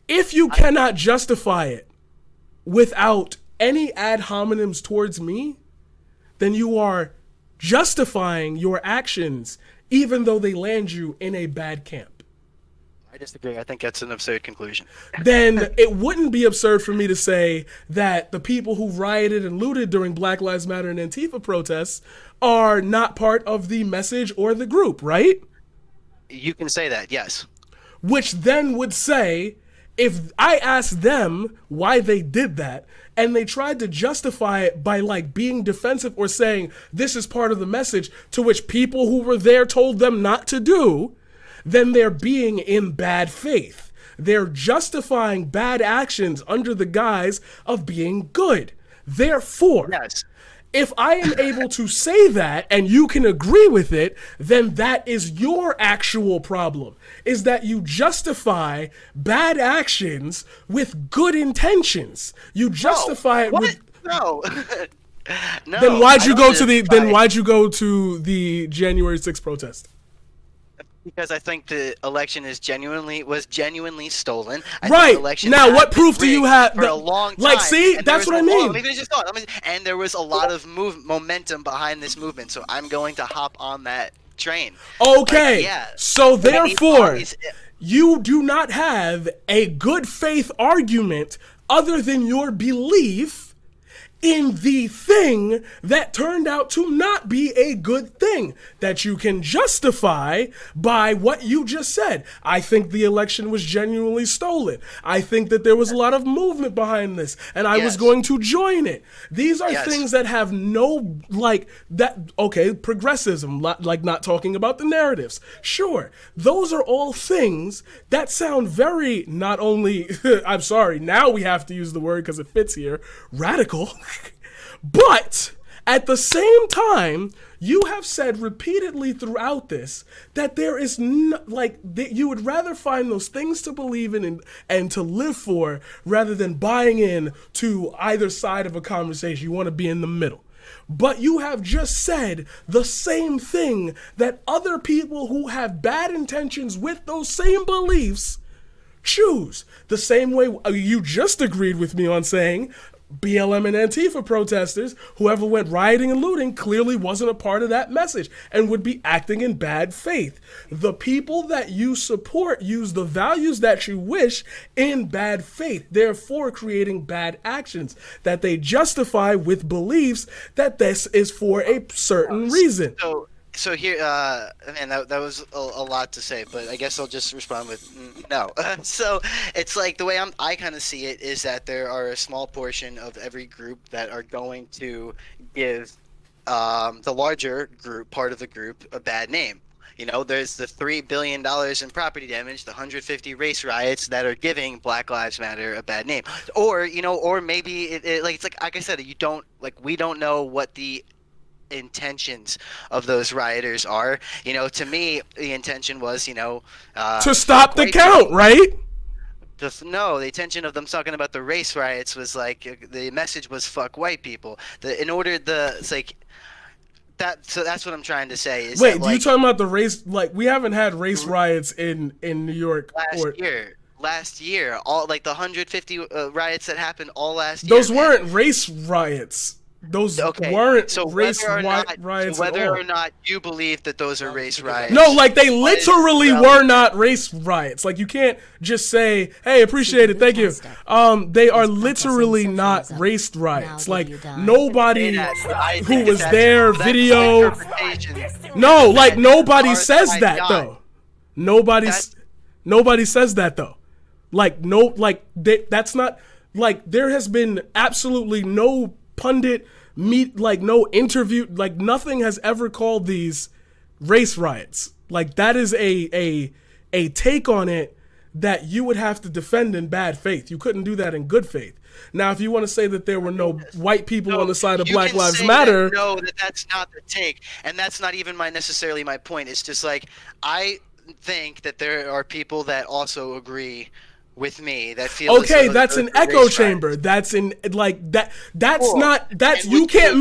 If you cannot justify it without any ad hominems towards me, then you are justifying your actions even though they land you in a bad camp. I disagree. I think that's an absurd conclusion. Then it wouldn't be absurd for me to say that the people who rioted and looted during Black Lives Matter and Antifa protests are not part of the message or the group, right? You can say that, yes. Which then would say, if I asked them why they did that, and they tried to justify it by being defensive or saying this is part of the message, to which people who were there told them not to do, then they're being in bad faith. They're justifying bad actions under the guise of being good. Therefore, yes. If I am able to say that and you can agree with it, then that is your actual problem, is that you justify bad actions with good intentions. You justify it with... No. No. Then why'd you go to the January 6th protest? Because I think the election was genuinely stolen. Right. Now, what proof do you have? For a long time. See, that's what I mean. Let me finish this thought. And there was a lot of momentum behind this movement, so I'm going to hop on that train. Okay. So therefore, you do not have a good faith argument other than your belief in the thing that turned out to not be a good thing that you can justify by what you just said. I think the election was genuinely stolen. I think that there was a lot of movement behind this, and I was going to join it. These are things that have no, progressivism, not talking about the narratives. Sure, those are all things that sound very, not only, I'm sorry, now we have to use the word because it fits here, radical. But at the same time, you have said repeatedly throughout this that there is that you would rather find those things to believe in and to live for rather than buying in to either side of a conversation. You want to be in the middle. But you have just said the same thing that other people who have bad intentions with those same beliefs choose. The same way you just agreed with me on saying BLM and Antifa protesters, whoever went rioting and looting, clearly wasn't a part of that message and would be acting in bad faith. The people that you support use the values that you wish in bad faith, therefore creating bad actions that they justify with beliefs that this is for a certain reason. So here, man, that was a lot to say, but I guess I'll just respond with no. So it's the way I kind of see it is that there are a small portion of every group that are going to give the larger group, part of the group, a bad name. You know, there's the $3 billion in property damage, the 150 race riots that are giving Black Lives Matter a bad name, or or maybe like it's like I said, we don't know what the intentions of those rioters are. To me, the intention was, To stop the count, people. right? No, the intention of them talking about the race riots was like the message was fuck white people. It's like that. So that's what I'm trying to say. Is Wait, that, do you like, talking about the race? Like, we haven't had race riots in New York last year, all like the 150 riots that happened all last year. Those weren't race riots. Those weren't so race So riots. whether at all. or not you believe that those are race riots. No, like they literally were not race riots. Like you can't just say, "Hey, appreciate it, thank you." They are literally not race riots. Like nobody who was there, video. No, like nobody says that though. Nobody says that though. Like no, like that's not like there has been absolutely no pundit like no interview, like nothing has ever called these race riots. Like that is a take on it that you would have to defend in bad faith. You couldn't do that in good faith. Now, if you want to say that there were no white people on the side of Black Lives Matter, no, that's not the take, and that's not even necessarily my point. It's just like I think that there are people that also agree with me that feel okay, that's an echo chamber. That's in like that. That's cool. Not that's you can't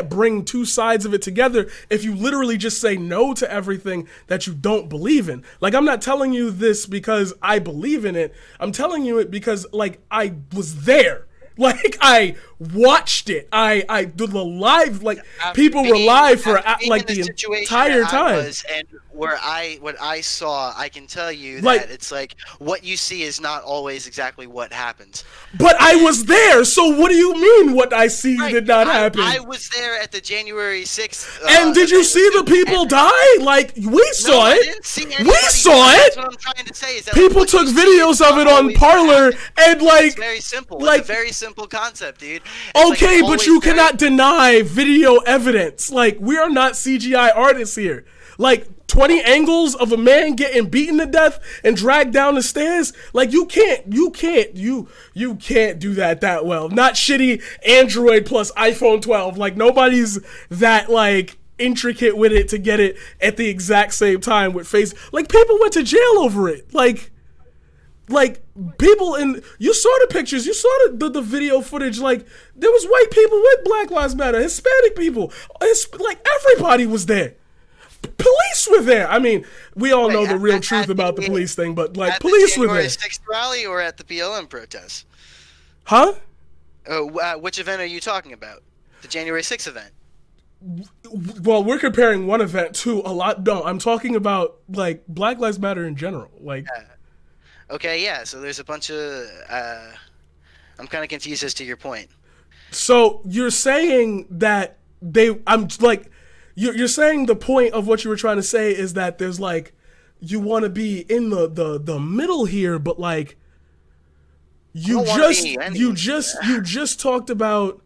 bring two sides of it together if you literally just say no to everything that you don't believe in. Like I'm not telling you this because I believe in it. I'm telling you it because like I was there. Like I watched it. I did the live. Like people were live for like the entire time. And what I saw, I can tell you that it's like what you see is not always exactly what happens. But I was there, so what do you mean? What I see did not happen? I was there at the January 6th. And did you see the people die? Like we saw it. I didn't see we saw it. That's what I'm trying to say. Is that people took videos of it on Parler and like it's very simple. Like it's a very simple concept, dude. Okay, but you cannot deny video evidence. Like we are not CGI artists here. Like 20 angles of a man getting beaten to death and dragged down the stairs. Like you can't do that well. Not shitty Android plus iPhone 12. Like nobody's that like intricate with it to get it at the exact same time with face. Like people went to jail over it. Like people you saw the pictures, you saw the video footage. Like there was white people with Black Lives Matter, Hispanic people, like everybody was there. Police were there. I mean, we all know the real truth about the police thing, but like police were there. At the January 6th rally or at the BLM protest? Huh? Which event are you talking about? The January 6th event. Well, we're comparing one event to a lot. No, I'm talking about like Black Lives Matter in general. Like. Yeah. Okay, yeah. So there's a bunch of. I'm kind of confused as to your point. So you're saying that I'm like. You're saying the point of what you were trying to say is that there's like you want to be in the middle here, but like you just talked about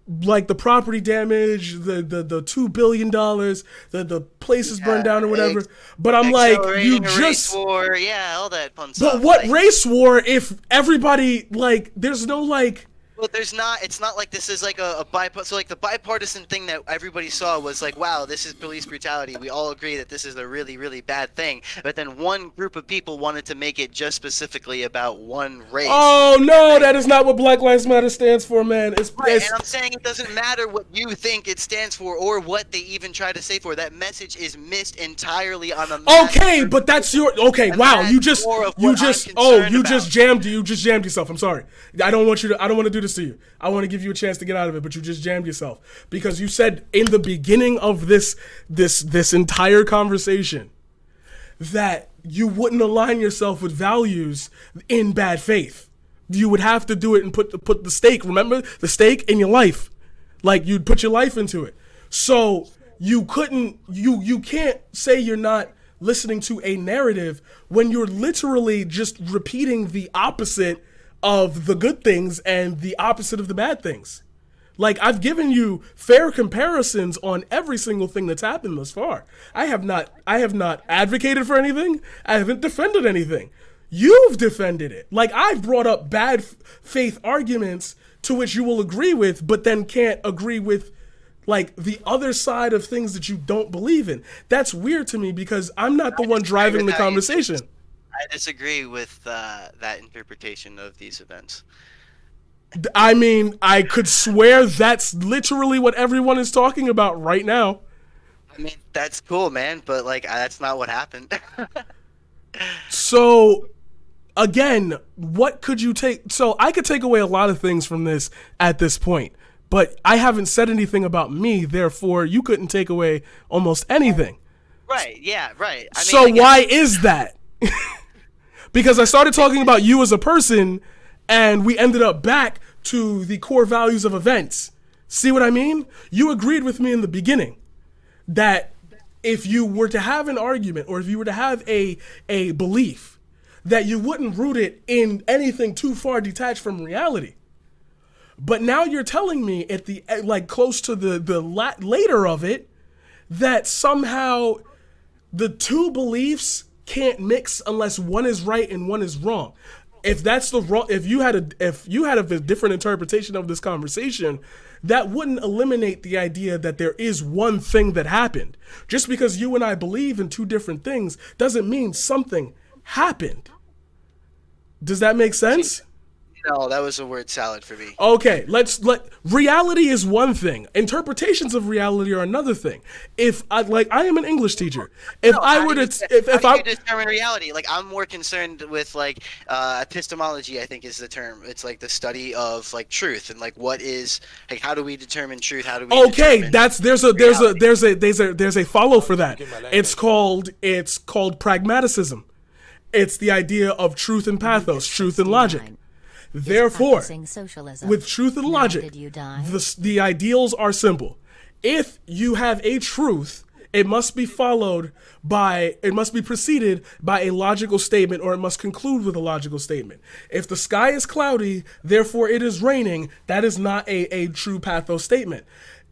like the property damage, the $2 billion, the places burned down or whatever. But I'm like you just race war, all that fun stuff. But what race war if everybody like there's no like. Well, it's not like this is like a so like the bipartisan thing that everybody saw was like, wow, this is police brutality. We all agree that this is a really, really bad thing. But then one group of people wanted to make it just specifically about one race. Oh, no, that is not what Black Lives Matter stands for, man. And I'm saying it doesn't matter what you think it stands for or what they even try to say for. That message is missed entirely on a Okay, but that's your wow, you just jammed yourself. I'm sorry. I don't want to do this to you. I want to give you a chance to get out of it, but you just jammed yourself because you said in the beginning of this entire conversation that you wouldn't align yourself with values in bad faith. You would have to do it and put the stake. Remember the stake in your life, like you'd put your life into it. So you can't say you're not listening to a narrative when you're literally just repeating the opposite of the good things and the opposite of the bad things. Like, I've given you fair comparisons on every single thing that's happened thus far. I have not advocated for anything. I haven't defended anything. You've defended it. Like, I've brought up bad faith arguments to which you will agree with, but then can't agree with, like, the other side of things that you don't believe in. That's weird to me because I'm not the one driving the conversation. I disagree with that interpretation of these events. I mean, I could swear that's literally what everyone is talking about right now. I mean, that's cool, man, but like that's not what happened. So, again, what could you take? So, I could take away a lot of things from this at this point, but I haven't said anything about me, therefore, you couldn't take away almost anything. Right, yeah, right. I mean, so, why is that? Because I started talking about you as a person, and we ended up back to the core values of events. See what I mean? You agreed with me in the beginning that if you were to have an argument or if you were to have a belief, that you wouldn't root it in anything too far detached from reality. But now you're telling me at the like close to the later of it that somehow the two beliefs can't mix unless one is right and one is wrong. If that's the wrong, if you had a different interpretation of this conversation, that wouldn't eliminate the idea that there is one thing that happened. Just because you and I believe in two different things doesn't mean something happened. Does that make sense? No, that was a word salad for me. Okay, reality is one thing. Interpretations of reality are another thing. If I am an English teacher. If I were to how do you determine reality? Like, I'm more concerned with like epistemology, I think is the term. It's like the study of like truth and like what is like how do we determine truth? How do we determine there's a follow for that. It's called pragmaticism. It's the idea of truth and pathos, truth and logic. Therefore, with truth and logic, the ideals are simple. If you have a truth, it must be preceded by a logical statement, or it must conclude with a logical statement. If the sky is cloudy, therefore it is raining, that is not a true pathos statement.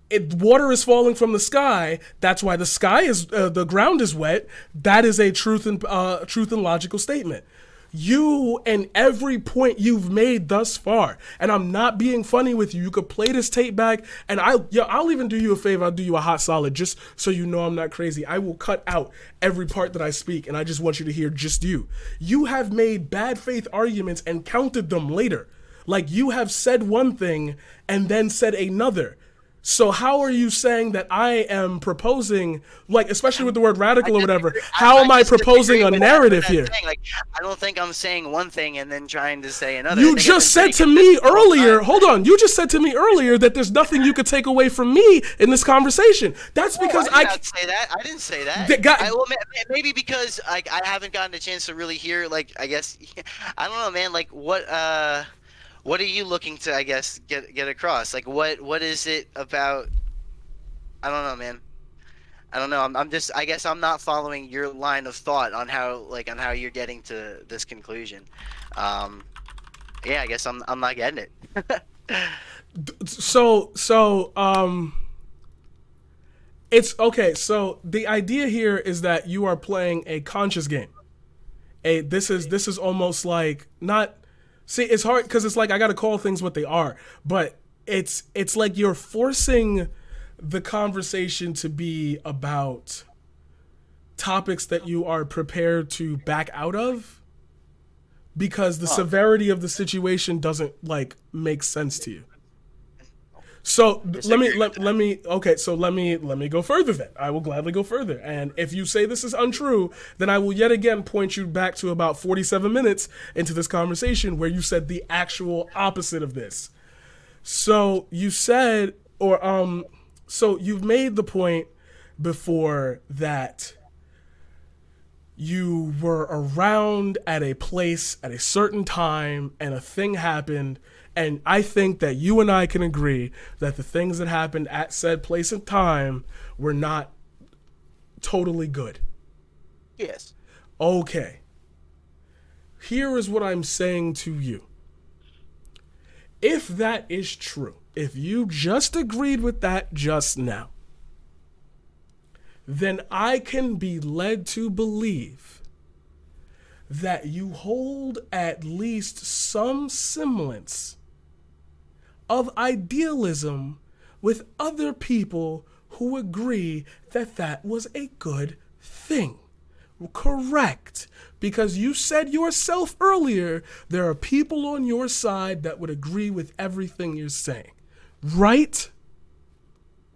If water is falling from the sky, that's why the ground is wet. That is a truth and logical statement. You and every point you've made thus far, and I'm not being funny with you. You could play this tape back, and I'll even do you a favor. I'll do you a hot solid just so you know I'm not crazy. I will cut out every part that I speak, and I just want you to hear just you. You have made bad faith arguments and counted them later. Like, you have said one thing and then said another. So how are you saying that I am proposing, like, especially with the word radical or whatever, how am I proposing a narrative here? Like, I don't think I'm saying one thing and then trying to say another. You just said to me earlier, hold on, you just said to me earlier that there's nothing you could take away from me in this conversation. That's because I didn't say that. I didn't say that. Maybe because I haven't gotten a chance to really hear, like, I guess, I don't know, man, like, what are you looking to, I guess, get across? Like, what is it about? I don't know, man. I don't know. I'm just, I guess I'm not following your line of thought on how you're getting to this conclusion. Yeah, I guess I'm not getting it. So it's okay. So the idea here is that you are playing a conscious game. This is almost like not. See, it's hard because it's like I got to call things what they are, but it's like you're forcing the conversation to be about topics that you are prepared to back out of because the severity of the situation doesn't like make sense to you. So let me go further then. I will gladly go further. And if you say this is untrue, then I will yet again point you back to about 47 minutes into this conversation where you said the actual opposite of this. So you said, so you've made the point before that you were around at a place at a certain time and a thing happened. And I think that you and I can agree that the things that happened at said place and time were not totally good. Yes. Okay. Here is what I'm saying to you. If that is true, if you just agreed with that just now, then I can be led to believe that you hold at least some semblance of idealism with other people who agree that that was a good thing. Correct. Because you said yourself earlier, there are people on your side that would agree with everything you're saying. Right?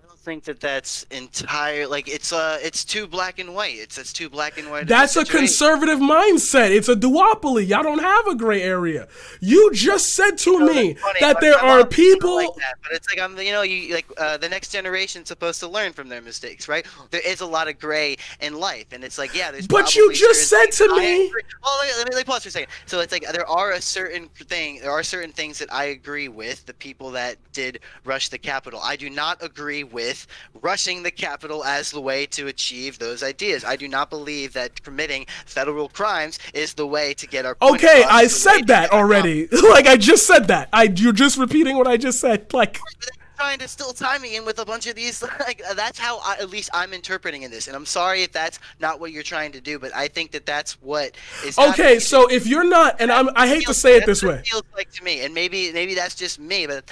I don't think that that's entire, like, it's too black and white. It's too black and white. That's a conservative mindset. It's a duopoly. Y'all don't have a gray area. You just said to me that there are people like that, but it's like the next generation's supposed to learn from their mistakes, right? There is a lot of gray in life, and it's like, yeah, there's. But you just said to me. Well, let me pause for a second. So it's like there are certain things that I agree with. The people that did rush the Capitol, I do not agree with rushing the Capitol as the way to achieve those ideas. I do not believe that committing federal crimes is the way to get our point Okay, across, I said that already. Like, I just said that. You're just repeating what I just said. Like, trying to still tie me in with a bunch of these, like, that's how at least I'm interpreting in this, and I'm sorry if that's not what you're trying to do, but I think that that's what is okay. So if you're not, and I hate to say it this way, it feels like to me, and maybe that's just me, but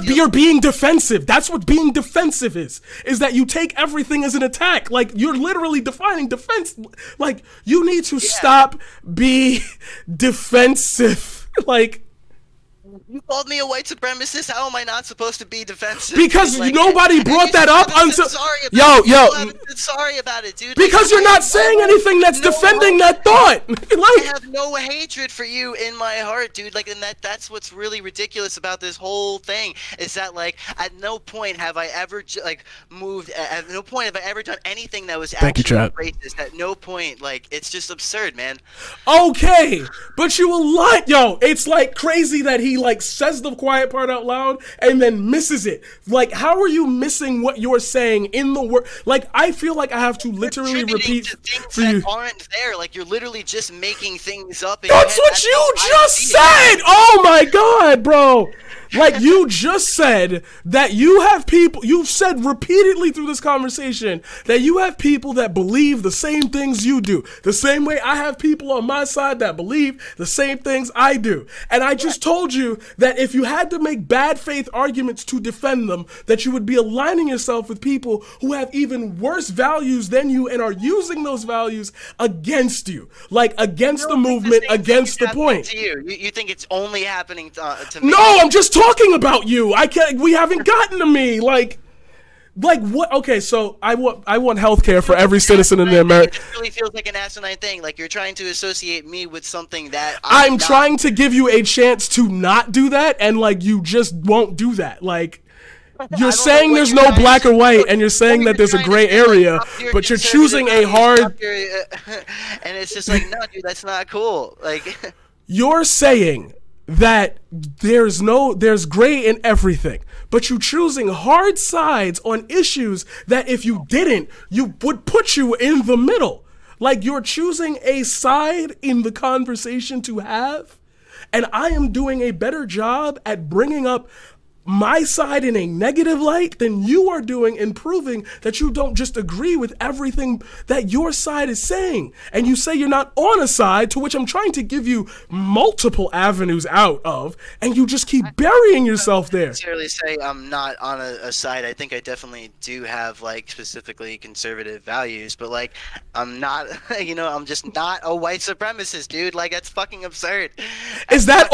you're being defensive. That's what being defensive is that you take everything as an attack. Like, you're literally defining defense. Like, you need to stop being defensive. Like, you called me a white supremacist. How am I not supposed to be defensive? Because like, nobody brought that up until. Sorry about it, dude. Because you're not saying anything that's defending that thought. Like, I have no hatred for you in my heart, dude. Like, and that's what's really ridiculous about this whole thing is that, like, at no point have I ever moved. At no point have I ever done anything that was actually racist. At no point, like, it's just absurd, man. Okay, but you a lot, yo. It's like crazy that he like says the quiet part out loud and then misses it. Like, how are you missing what you're saying in the word? Like, I feel like I have to literally repeat to things for you. That aren't there. Like, you're literally just making things up. That's what you just said. Oh my god, bro. Like, you just said that you have people, you've said repeatedly through this conversation that you have people that believe the same things you do. The same way I have people on my side that believe the same things I do. And I just told you that if you had to make bad faith arguments to defend them, that you would be aligning yourself with people who have even worse values than you and are using those values against you. Like, against the movement, against the point. To you think it's only happening to me? No, I'm just talking about you. We haven't gotten to me. Like what? Okay, so I want healthcare for every citizen in the America. It really feels like an asinine thing. Like, you're trying to associate me with something that I'm trying to give you a chance to not do that, and like, you just won't do that. Like, you're saying there's no black or white, and you're saying that there's a gray area, but you're choosing a hard. And it's just like, no, dude, that's not cool. Like, you're saying that there's gray in everything, but you're choosing hard sides on issues that if you didn't, you would put you in the middle. Like, you're choosing a side in the conversation to have, and I am doing a better job at bringing up my side in a negative light than you are doing in proving that you don't just agree with everything that your side is saying. And you say you're not on a side, to which I'm trying to give you multiple avenues out of, and you just keep burying yourself there. I don't necessarily say I'm not on a side. I think I definitely do have, like, specifically conservative values, but, like, I'm not, I'm just not a white supremacist, dude. Like, that's fucking absurd. Is that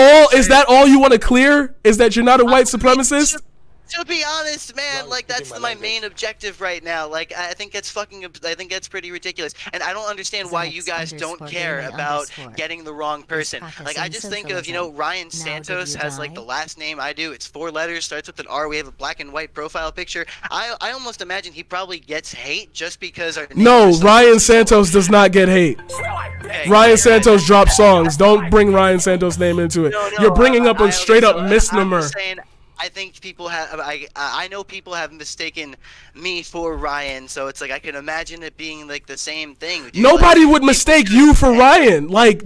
all you want to clear? Is that you're not a white supremacist? To be honest, man, like, that's my main objective right now. Like, I think that's pretty ridiculous, and I don't understand why you guys don't care about getting the wrong person. Like, I just think of, Ryan Santos has, like, the last name I do. It's 4 letters, starts with an R. We have a black and white profile picture. I almost imagine he probably gets hate just because our No, Ryan Santos does not get hate. Okay, Ryan Santos drops songs. Don't bring Ryan Santos' name into it. You're bringing up a straight up misnomer. I think people have. I know people have mistaken me for Ryan, so it's like I can imagine it being like the same thing, dude. Like Nobody would people mistake should you for understand. Ryan. Like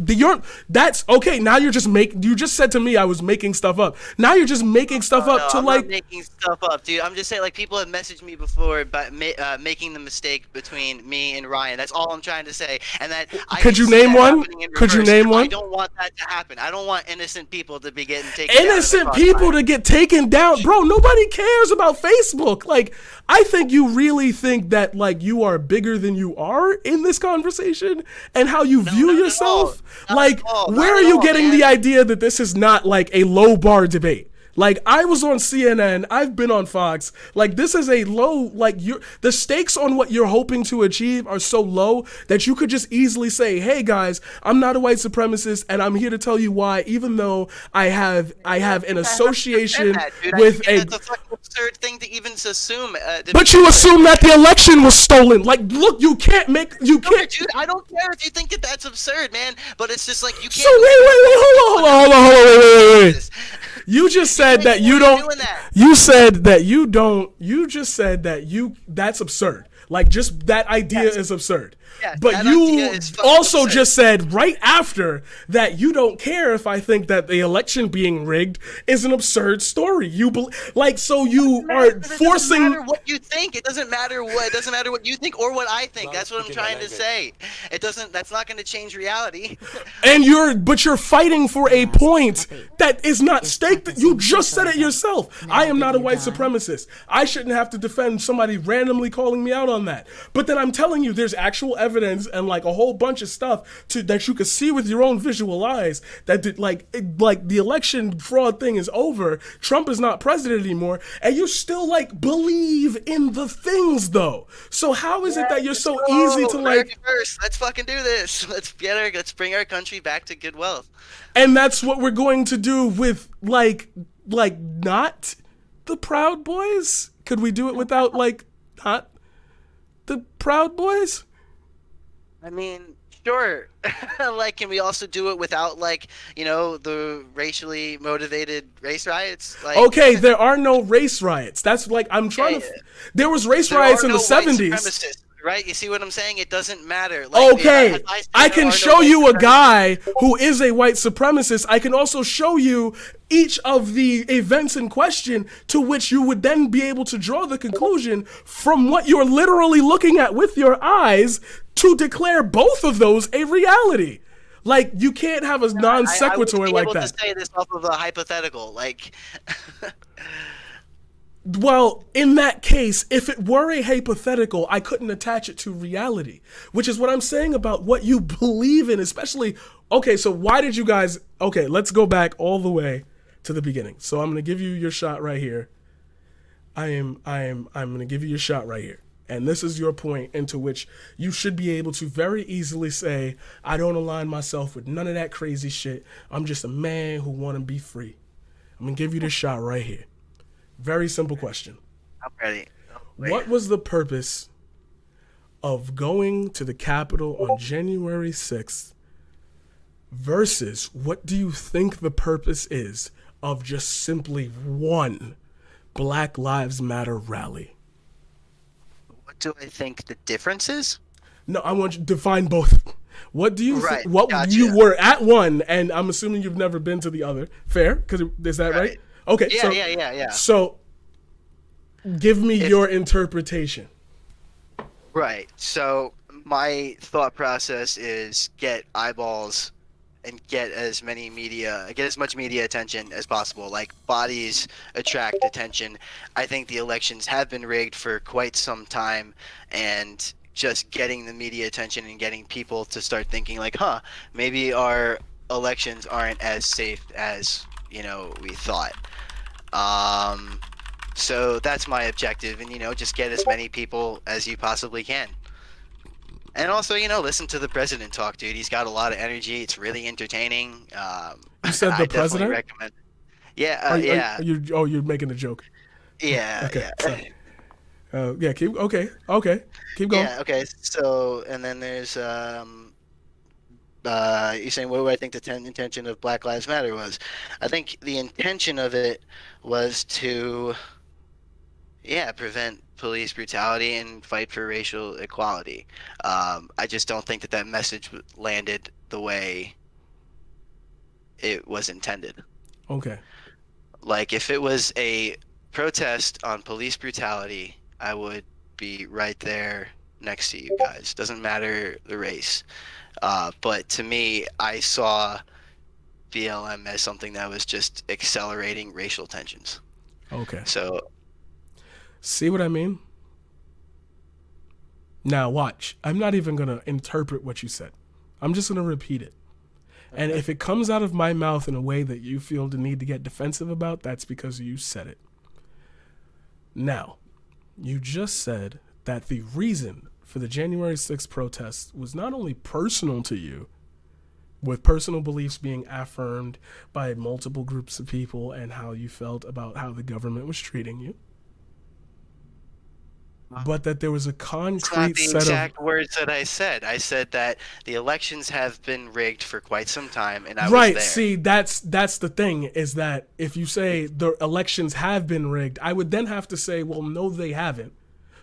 that's okay. Now you're just you just said to me I was making stuff up. Now you're just making stuff up No, to I'm not like. making stuff up, dude. I'm just saying, like, people have messaged me before about making the mistake between me and Ryan. That's all I'm trying to say. And that I Could can you see name that one? happening in Could you reverse. name I one? don't want that to happen. I don't want innocent people to be getting taken down in the Innocent people crossfire. to get taken down, bro. Nobody cares about Facebook. Like, I think you really think that like you are bigger than you are in this conversation and how you No, view not at all. yourself. Not at Like, all. where Not are at you all, getting man. the idea that this is not like a low bar debate? Like, I was on CNN, I've been on Fox. Like, this is a low, like, the stakes on what you're hoping to achieve are so low that you could just easily say, hey guys, I'm not a white supremacist and I'm here to tell you why, even though I have an association That, dude. I with think that's a fucking absurd thing to even assume. To but you begin with. assume that the election was stolen. Like, look, you can't. No, Wait, dude, I don't care if you think that that's absurd, man. But it's just like you can't. so wait, hold on, wait. You just said that you don't. Doing that. You said that you don't. You just said that that's absurd. Like, just that idea is absurd. Yes, but that you idea is fucking also absurd. just said right after that you don't care if I think that the election being rigged is an absurd story. So you are It doesn't forcing. matter what you think. It doesn't matter what. It doesn't matter what you think or what I think. That's what I'm trying to say. It doesn't. That's not going to change reality. And you're fighting for a point that is not staked. You just said it yourself. I am not a white supremacist. I shouldn't have to defend somebody randomly calling me out on that. But then I'm telling you, there's actual evidence and like a whole bunch of stuff that you can see with your own visual eyes that the election fraud thing is over. Trump is not president anymore, and you still like believe in the things though. So how is it that you're so easy to like? First, let's fucking do this. Let's bring our country back to good wealth. And that's what we're going to do with like not the Proud Boys. Could we do it without like not the Proud Boys? I mean, sure. Like, can we also do it without like the racially motivated race riots? Like, Okay, there are no race riots. That's like I'm trying to. There was race riots in the '70s. Right? You see what I'm saying? It doesn't matter. Like, Okay, I can show you a guy who is a white supremacist. I can also show you each of the events in question to which you would then be able to draw the conclusion from what you're literally looking at with your eyes to declare both of those a reality. Like, you can't have a non sequitur like that. I would be able to say this off of a hypothetical. Like, well, in that case, if it were a hypothetical, I couldn't attach it to reality, which is what I'm saying about what you believe in, especially. Okay, so why did you guys? Okay, let's go back all the way to the beginning. So I'm gonna give you your shot right here. I'm gonna give you your shot right here. And this is your point into which you should be able to very easily say, I don't align myself with none of that crazy shit. I'm just a man who want to be free. I'm gonna give you this shot right here. Very simple question. I'm ready. What was the purpose of going to the Capitol on January 6th versus what do you think the purpose is of just simply one Black Lives Matter rally? What do I think the difference is? No, I want you to define both. What do you Right, what gotcha. you were at one, and I'm assuming you've never been to the other. Fair? Because is that right? Okay. Yeah. So, give me your interpretation. Right. So my thought process is get eyeballs and get as much media attention as possible. Like, bodies attract attention. I think the elections have been rigged for quite some time, and just getting the media attention and getting people to start thinking like, maybe our elections aren't as safe as, we thought. So that's my objective, and just get as many people as you possibly can. And also, listen to the president talk, dude. He's got a lot of energy. It's really entertaining. You said the I president? definitely recommend. Yeah, yeah, You're making a joke. yeah, Okay. yeah. Yeah. Keep going. Yeah. Okay. So, and then there's you're saying what do I think the intention of Black Lives Matter was? I think the intention of it was to, yeah, prevent police brutality and fight for racial equality. I just don't think that that message landed the way it was intended. Okay. Like, if it was a protest on police brutality, I would be right there next to you guys. Doesn't matter the race. But to me, I saw BLM as something that was just accelerating racial tensions. Okay. So, See what I mean? Now watch. I'm not even going to interpret what you said. I'm just going to repeat it. And if it comes out of my mouth in a way that you feel the need to get defensive about, that's because you said it. Now, you just said that the reason for the January 6th protests was not only personal to you, with personal beliefs being affirmed by multiple groups of people and how you felt about how the government was treating you, but that there was a it's concrete not the set exact words that I said. I said that the elections have been rigged for quite some time, and I of was right. there. See, that's the thing, is that if you say the elections have been rigged, I would then have to say, well, no, they haven't.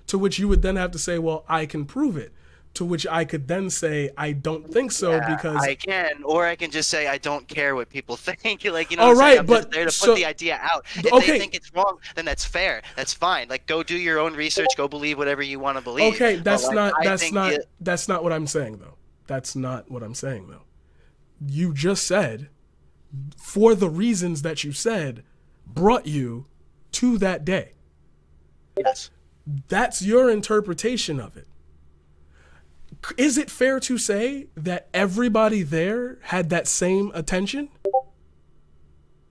To which you would then have to say, well, I can prove it. To which I could then say, I don't think so, Yeah, because I can, or I can just say I don't care what people think. Like, you know, all what I'm saying? right, I'm but just there to so- put the idea out. If okay. they think it's wrong, then that's fair. That's fine. Like, go do your own research. Go believe whatever you want to believe. Okay, But, that's like, not I that's think not it- that's not what I'm saying though. That's not what I'm saying though. You just said, for the reasons that you said, brought you to that day. Yes. That's your interpretation of it. Is it fair to say that everybody there had that same attention?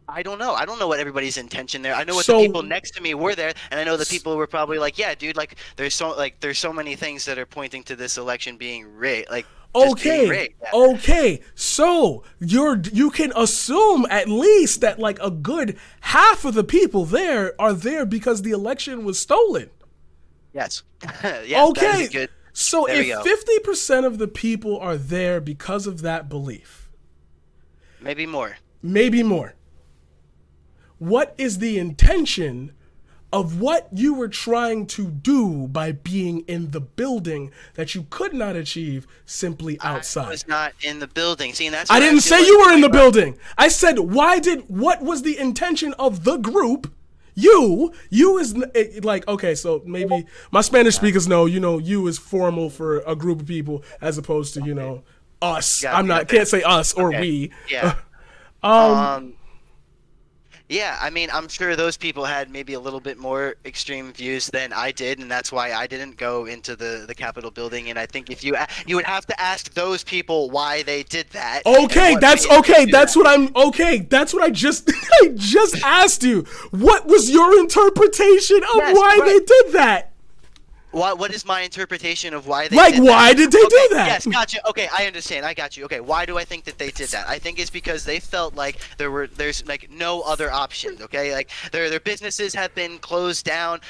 I don't know. I don't know what everybody's intention there. I know what So- the people next to me were there, and I know the people were probably like, "Yeah, dude. Like, there's so many things that are pointing to this election being rigged. Like, just being Okay, rigged." Yeah. okay. So you can assume at least that like a good half of the people there are there because the election was stolen. Yes. Yes, Okay. That is a good. So There we if go. 50% of the people are there because of that belief, Maybe more. maybe more, what is the intention of what you were trying to do by being in the building that you could not achieve simply I outside? was not in the building. See, and that's. I what didn't feel say like you were in the my- building. I said, what was the intention of the group? You is like, okay, so maybe my Spanish speakers know, you is formal for a group of people as opposed to, us. Can't say us or Okay. we. Yeah. Yeah, I mean, I'm sure those people had maybe a little bit more extreme views than I did, and that's why I didn't go into the Capitol building. And I think if you would have to ask those people why they did that. Okay, and what that's made them okay. do That's that. what I'm okay. That's what I just I just asked you. What was your interpretation of Yes, why right. they did that? What is my interpretation of why they Like, did why that? did they do that? Yes, gotcha. Okay, I understand. I got you. Okay, why do I think that they did that? I think it's because they felt like there's like no other option. Okay, like their businesses have been closed down.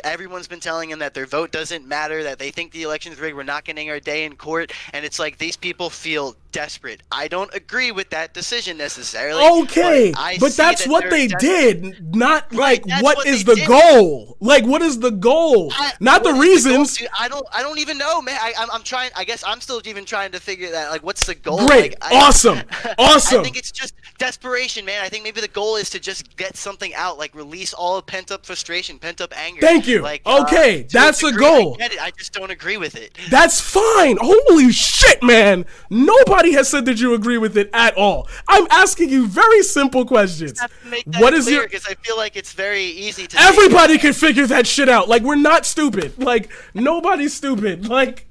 Everyone's been telling them that their vote doesn't matter, that they think the election's rigged. We're not getting our day in court, and it's like these people feel desperate. I don't agree with that decision necessarily. Okay, I but see that's that what they're they did, not Right, like that's what what is they the did. goal? Like, what is the goal? Not the What is goal, reasons. dude? I don't even know, man. I'm trying. I guess I'm still even trying to figure that. Like, what's the goal? Great, Like, awesome, awesome. I think it's just desperation, man. I think maybe the goal is to just get something out, like release all pent up frustration, pent up anger. Thank you. Like, Okay, to that's a degree, goal. I get it. I just don't agree with it. That's fine. Holy shit, man. Nobody has said that you agree with it at all. I'm asking you very simple questions. I have to make that What is clear your... because I feel like it's very easy to. Everybody can figure that shit out. Like, we're not stupid. Like, nobody's stupid. Like,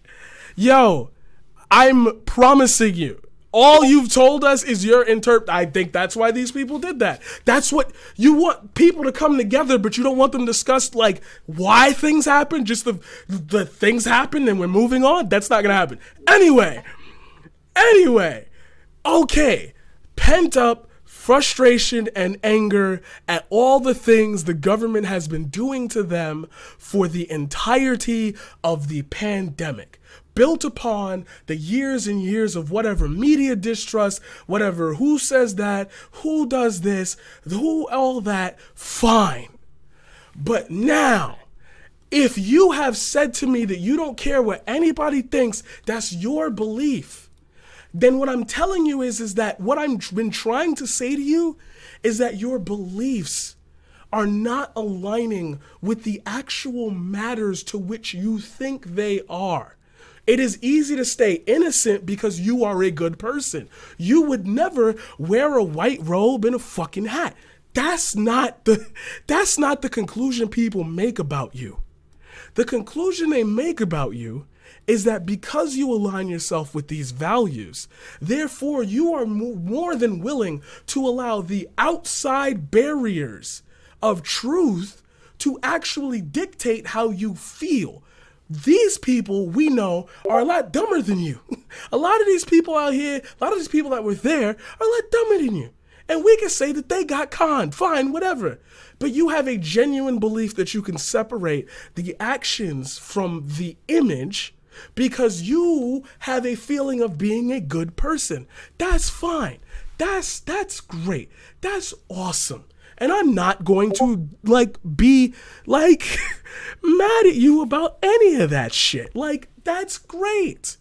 yo, I'm promising you. All you've told us is your I think that's why these people did that. That's what you want, people to come together, but you don't want them to discuss like why things happen. Just the things happen and we're moving on. That's not gonna happen. Anyway, okay, pent up frustration and anger at all the things the government has been doing to them for the entirety of the pandemic, built upon the years and years of whatever media distrust, whatever who says that, who does this, who all that, fine. But now, if you have said to me that you don't care what anybody thinks, that's your belief, then what I'm telling you is that what I've been trying to say to you is that your beliefs are not aligning with the actual matters to which you think they are. It is easy to stay innocent because you are a good person. You would never wear a white robe and a fucking hat. That's not the conclusion people make about you. The conclusion they make about you is that because you align yourself with these values, therefore you are more than willing to allow the outside barriers of truth to actually dictate how you feel. These people we know are a lot dumber than you. A lot of these people out here, a lot of these people that were there are a lot dumber than you. And we can say that they got conned, fine, whatever. But you have a genuine belief that you can separate the actions from the image because you have a feeling of being a good person. That's fine. That's great. That's awesome. And I'm not going to be mad at you about any of that shit. That's great.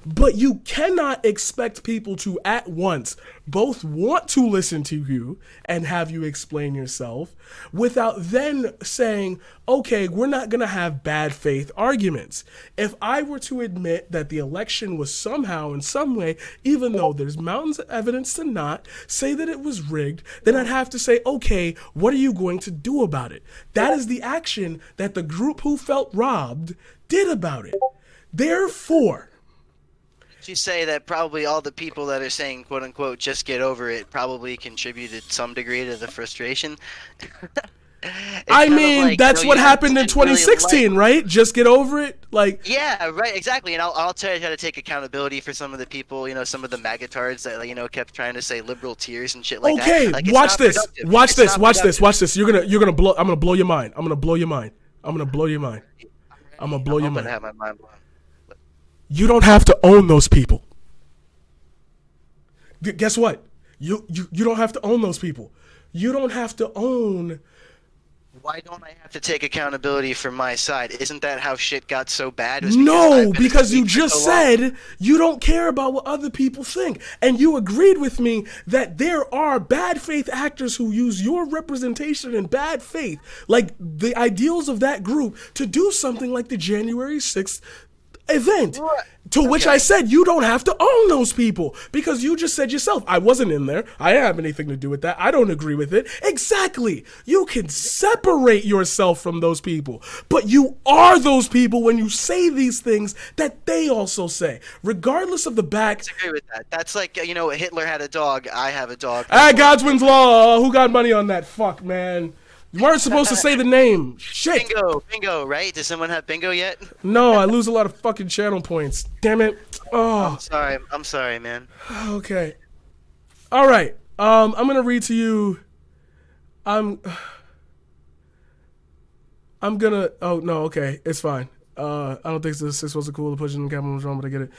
But you cannot expect people to at once both want to listen to you and have you explain yourself without then saying, okay, we're not going to have bad faith arguments. If I were to admit that the election was somehow in some way, even though there's mountains of evidence to not say that it was rigged, then I'd have to say, okay, what are you going to do about it? That is the action that the group who felt robbed did about it. Therefore, you say that probably all the people that are saying quote unquote just get over it probably contributed some degree to the frustration. I mean, that's what happened in 2016, right? Just get over it. Yeah, right, exactly. And I'll try to take accountability for some of the people, some of the MAGA tards that kept trying to say liberal tears and shit like that. Okay, watch this. Watch this. You're gonna blow. I'm gonna blow your mind. I'm gonna blow your mind. I'm gonna blow your mind. Have my mind blown. You don't have to own those people. Guess what? You don't have to own those people. You don't have to own. Why don't I have to take accountability for my side? Isn't that how shit got so bad? No, because you just said you don't care about what other people think. And you agreed with me that there are bad faith actors who use your representation in bad faith, like the ideals of that group, to do something like the January 6th event. To which I said you don't have to own those people because you just said yourself, I wasn't in there. I didn't have anything to do with that. I don't agree with it. Exactly. You can separate yourself from those people, but you are those people when you say these things that they also say, regardless of the back. I disagree with that. That's like, Hitler had a dog. I have a dog. Godwin's law. Who got money on that? Fuck, man. You weren't supposed to say the name. Shit. Bingo, right? Does someone have bingo yet? No, I lose a lot of fucking channel points. Damn it. Oh. I'm sorry, man. Okay. All right. I'm gonna read to you. I'm gonna. Oh no. Okay, it's fine. I don't think the 6 wasn't cool. The pushing the camera was wrong, but I get it.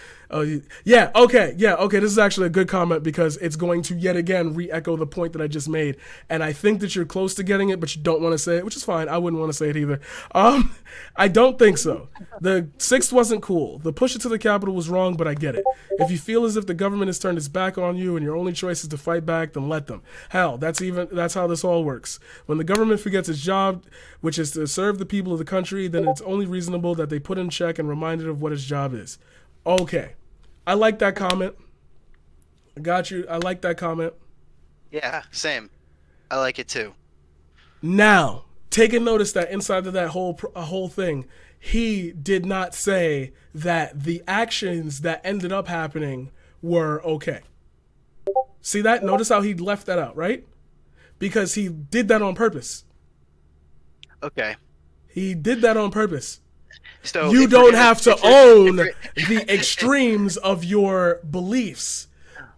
Yeah, okay. This is actually a good comment because it's going to yet again re-echo the point that I just made. And I think that you're close to getting it, but you don't want to say it, which is fine. I wouldn't want to say it either. I don't think so. The 6th wasn't cool. The push it to the Capitol was wrong, but I get it. If you feel as if the government has turned its back on you and your only choice is to fight back, then let them. Hell, that's how this all works. When the government forgets its job, which is to serve the people of the country, then it's only reasonable that they put in check and reminded of what his job is. Okay. I like that comment. I got you. I like that comment. Yeah, same. I like it too. Now, taking notice that inside of that whole thing, he did not say that the actions that ended up happening were okay. See that? Notice how he left that out, right? Because he did that on purpose. Okay. He did that on purpose. So you don't have to own the extremes of your beliefs,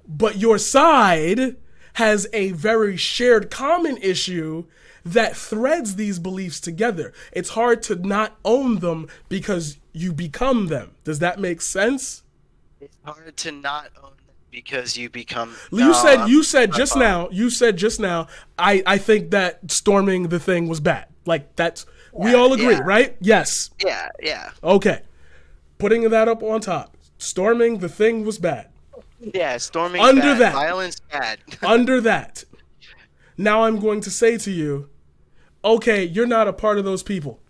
but your side has a very shared common issue that threads these beliefs together. It's hard to not own them because you become them. Does that make sense? It's hard to not own them because you become. You said just now. I think that storming the thing was bad. Like that's we all agree, right? Yes. Yeah. Okay. Putting that up on top. Storming the thing was bad. Yeah, storming under bad. That. Violence bad. Under that. Now I'm going to say to you, okay, you're not a part of those people.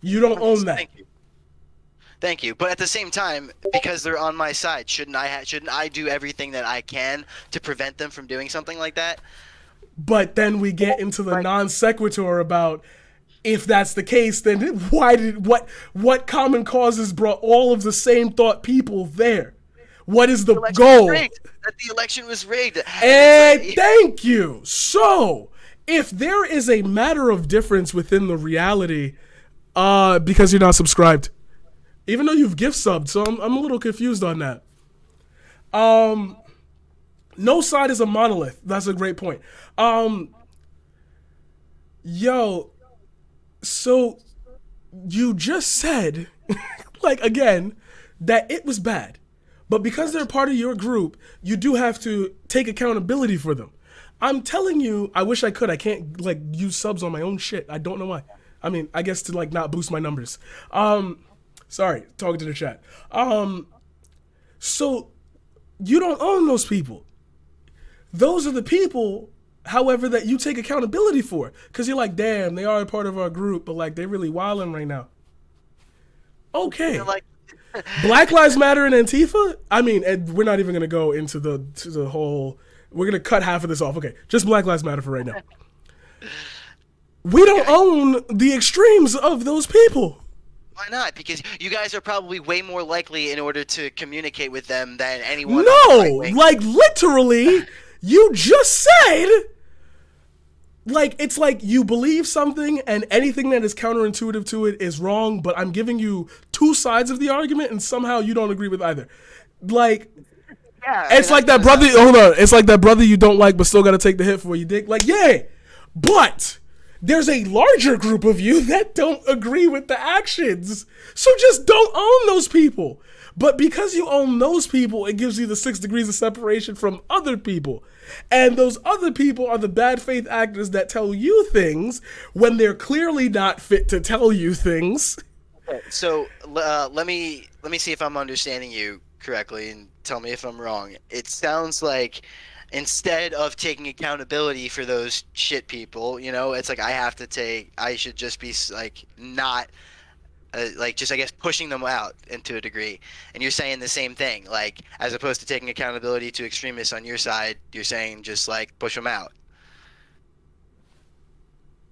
You don't own that. Thank you. But at the same time, because they're on my side, shouldn't I do everything that I can to prevent them from doing something like that? But then we get into the non sequitur about if that's the case, then what common causes brought all of the same thought people there? What is the goal? That the election was rigged. And thank you. So, if there is a matter of difference within the reality, because you're not subscribed, even though you've gift subbed, so I'm a little confused on that. No side is a monolith. That's a great point. So you just said, like again, that it was bad. But because they're part of your group, you do have to take accountability for them. I'm telling you, I wish I could. I can't like use subs on my own shit. I don't know why. I mean, I guess to like not boost my numbers. Sorry, talking to the chat. So you don't own those people. Those are the people, however, that you take accountability for. Because you're like, damn, they are a part of our group, but like they're really wilding right now. Okay. Black Lives Matter and Antifa? I mean, we're not even going to go into the whole... We're going to cut half of this off. Okay, just Black Lives Matter for right now. We don't own the extremes of those people. Why not? Because you guys are probably way more likely in order to communicate with them than anyone. No! Like, literally, you just said... Like, it's like you believe something and anything that is counterintuitive to it is wrong, but I'm giving you two sides of the argument and somehow you don't agree with either. Like, it's like that brother, hold on, it's like that brother you don't like but still gotta take the hit for what you dig. Like, yeah, but there's a larger group of you that don't agree with the actions. So just don't own those people. But because you own those people, it gives you the 6 degrees of separation from other people. And those other people are the bad faith actors that tell you things when they're clearly not fit to tell you things. Okay, so let me see if I'm understanding you correctly and tell me if I'm wrong. It sounds like instead of taking accountability for those shit people, you know, it's like I should just be like not... like just I guess pushing them out into a degree, and you're saying the same thing. Like as opposed to taking accountability to extremists on your side, you're saying just like push them out.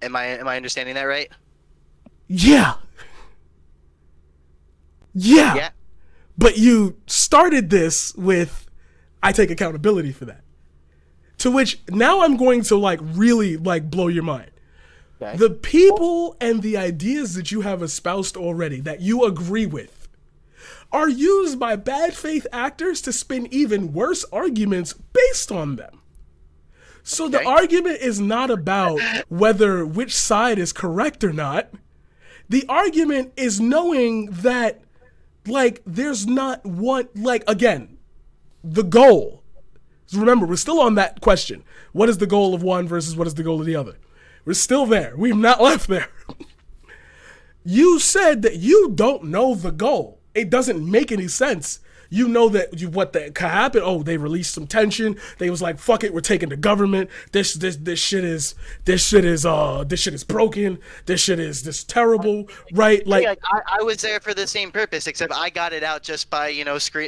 Am I understanding that right? Yeah. But you started this with I take accountability for that. To which now I'm going to like really like blow your mind. Okay. The people and the ideas that you have espoused already, that you agree with, are used by bad faith actors to spin even worse arguments based on them. So the argument is not about which side is correct or not. The argument is knowing that, like, there's not one, like, again, the goal. Remember, we're still on that question. What is the goal of one versus what is the goal of the other? We're still there. We've not left there. You said that you don't know the goal. It doesn't make any sense. You know that what that could happen. Oh, they released some tension. They was like, "Fuck it, we're taking the government. This shit is broken. This shit is terrible." Right? Like, I was there for the same purpose, except I got it out just by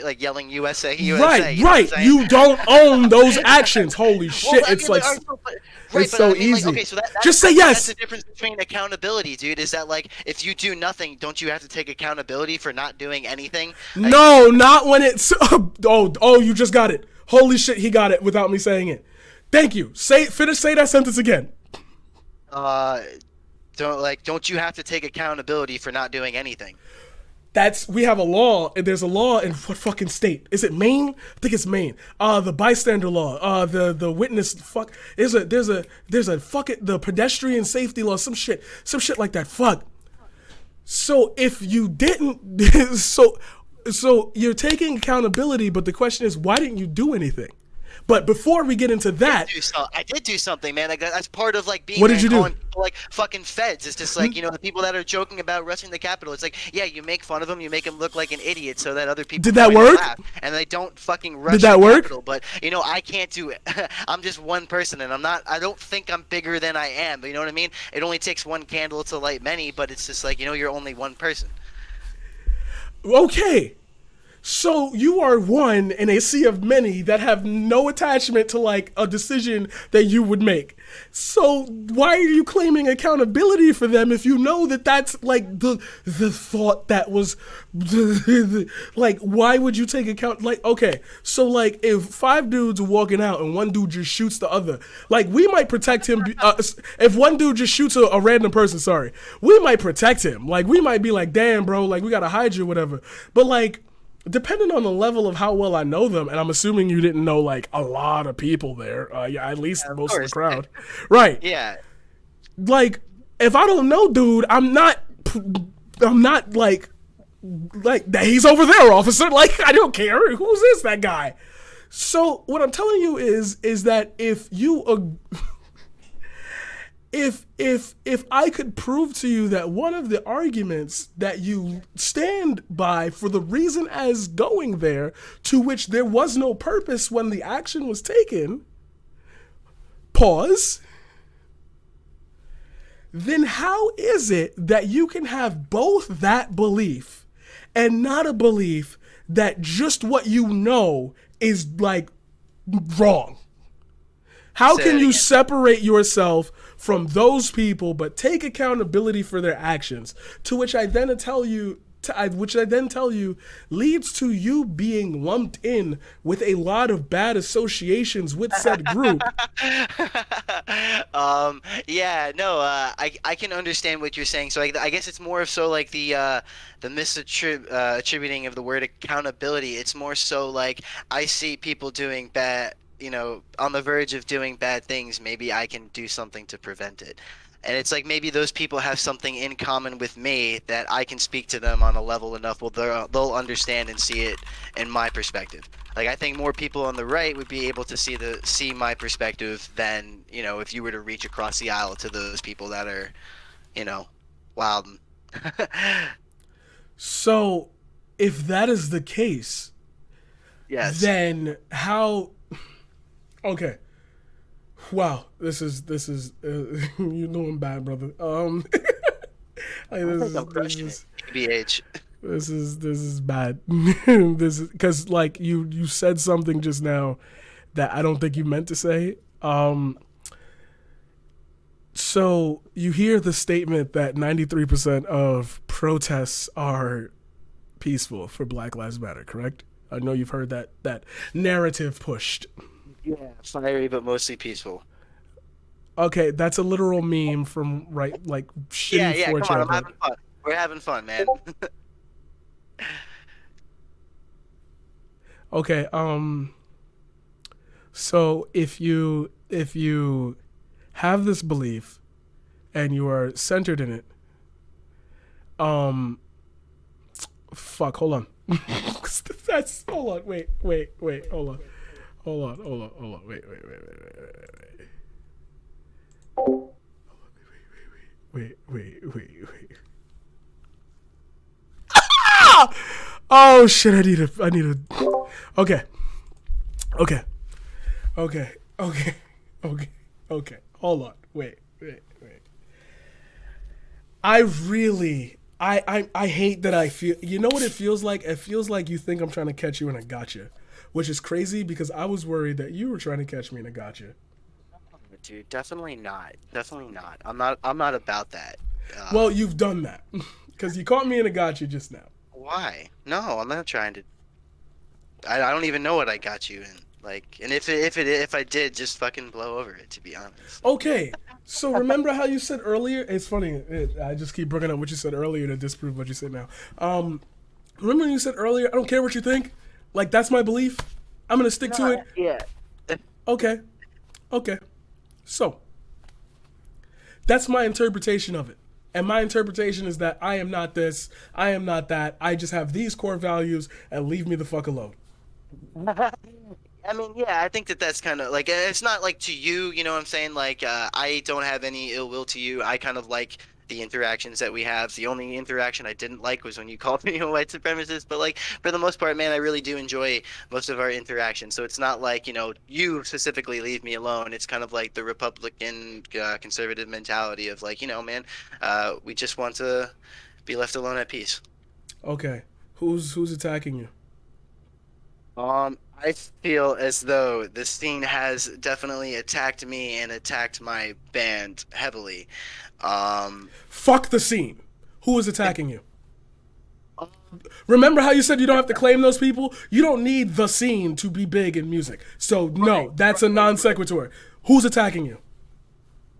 like yelling USA, USA. Right. You don't own those actions. Holy shit! It's like. It's so easy. Like, okay, so just say yes. That's the difference between accountability, dude. Is that like if you do nothing, don't you have to take accountability for not doing anything? No, not when it's. Oh, you just got it. Holy shit, he got it without me saying it. Thank you. Say that sentence again. Don't you have to take accountability for not doing anything? we have a law, and there's a law in what fucking state? Is it Maine? I think it's Maine. The bystander law, the witness fuck. There's a fuck it, the pedestrian safety law, some shit like that. Fuck. So if you didn't, so you're taking accountability, but the question is, why didn't you do anything? But before we get into that, I did do something, man. That's part of like being. What did you do? People, like fucking feds. It's just like, you know, the people that are joking about rushing the Capitol. It's like, yeah, you make fun of them, you make them look like an idiot, so that other people. Did that work? Laugh, and they don't fucking rush. Did that the work? Capitol. But you know, I can't do it. I'm just one person, and I don't think I'm bigger than I am. But you know what I mean? It only takes one candle to light many. But it's just like, you know, you're only one person. Okay. So you are one in a sea of many that have no attachment to like a decision that you would make. So why are you claiming accountability for them if you know that that's like the thought that was like, why would you take account? Like, okay, so like if 5 dudes are walking out and one dude just shoots the other, like we might protect him. If one dude just shoots a random person, sorry, we might protect him. Like we might be like, damn, bro, like we gotta hide you, or whatever. But like, depending on the level of how well I know them, and I'm assuming you didn't know like a lot of people there, yeah, at least most of the crowd, right? Yeah. Like, if I don't know, dude, I'm not like he's over there, officer. Like, I don't care. Who's this? That guy. So what I'm telling you is that if you if I could prove to you that one of the arguments that you stand by for the reason as going there, to which there was no purpose when the action was taken, pause, then how is it that you can have both that belief and not a belief that just what you know is like wrong? How can you separate yourself from those people but take accountability for their actions? To which I then tell you, leads to you being lumped in with a lot of bad associations with said group. Yeah, no, I can understand what you're saying. So I guess it's more of so like the misattributing of the word accountability. It's more so like I see people doing bad, you know, on the verge of doing bad things. Maybe I can do something to prevent it. And it's like maybe those people have something in common with me that I can speak to them on a level enough where they'll understand and see it in my perspective. Like I think more people on the right would be able to see my perspective than, you know, if you were to reach across the aisle to those people that are, you know, wild. So, if that is the case, yes, then how? Okay. Wow, this is you're doing bad, brother. BH. This is bad. This is because like you said something just now that I don't think you meant to say. So you hear the statement that 93% of protests are peaceful for Black Lives Matter, correct? I know you've heard that narrative pushed. Yeah, fiery but mostly peaceful. Okay, that's a literal meme from like shitty 4chan. Yeah, come on, I'm having fun. We're having fun, man. Okay, so if you have this belief and you are centered in it, fuck, hold on. Hold on, wait, hold on. Wait. Ah! Oh shit! I need a. Okay. Hold on. Wait. I hate that I feel. You know what it feels like? It feels like you think I'm trying to catch you in a gotcha, which is crazy because I was worried that you were trying to catch me in a gotcha. Dude, definitely not. I'm not about that. Well, you've done that because you caught me in a gotcha just now. Why? No, I'm not trying to. I don't even know what I got you in. Like, and if I did, just fucking blow over it. To be honest. Okay, so remember how you said earlier? It's funny. I just keep bringing up what you said earlier to disprove what you said now. Remember when you said earlier, I don't care what you think? Like, that's my belief. I'm going to stick to it. Yeah. Okay. Okay. So, that's my interpretation of it. And my interpretation is that I am not this, I am not that. I just have these core values and leave me the fuck alone. I mean, yeah, I think that that's kind of like it's not like to you, you know what I'm saying? Like, I don't have any ill will to you. I kind of like the interactions that we have. The only interaction I didn't like was when you called me a white supremacist. But like for the most part, man, I really do enjoy most of our interactions. So it's not like you specifically leave me alone. It's kind of like the Republican conservative mentality of like man, we just want to be left alone at peace. Okay. Who's attacking you? I feel as though the scene has definitely attacked me and attacked my band heavily. Fuck the scene. Who is attacking you? Remember how you said you don't have to claim those people? You don't need the scene to be big in music. So no, that's a non sequitur. Who's attacking you?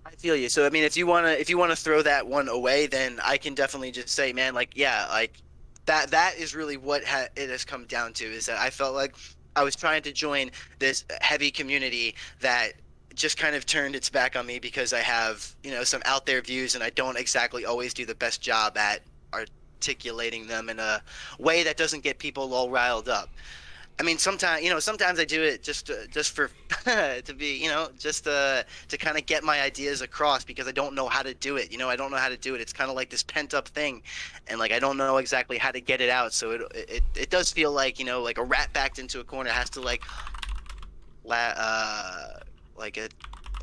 I feel you. So I mean, if you wanna throw that one away, then I can definitely just say, man, like yeah, like that is really what it has come down to. Is that I felt like I was trying to join this heavy community that just kind of turned its back on me because I have some out there views and I don't exactly always do the best job at articulating them in a way that doesn't get people all riled up. I mean, sometimes I do it just for to be, just to kind of get my ideas across because I don't know how to do it. I don't know how to do it. It's kind of like this pent up thing, and like I don't know exactly how to get it out. So it does feel like like a rat backed into a corner has to like like a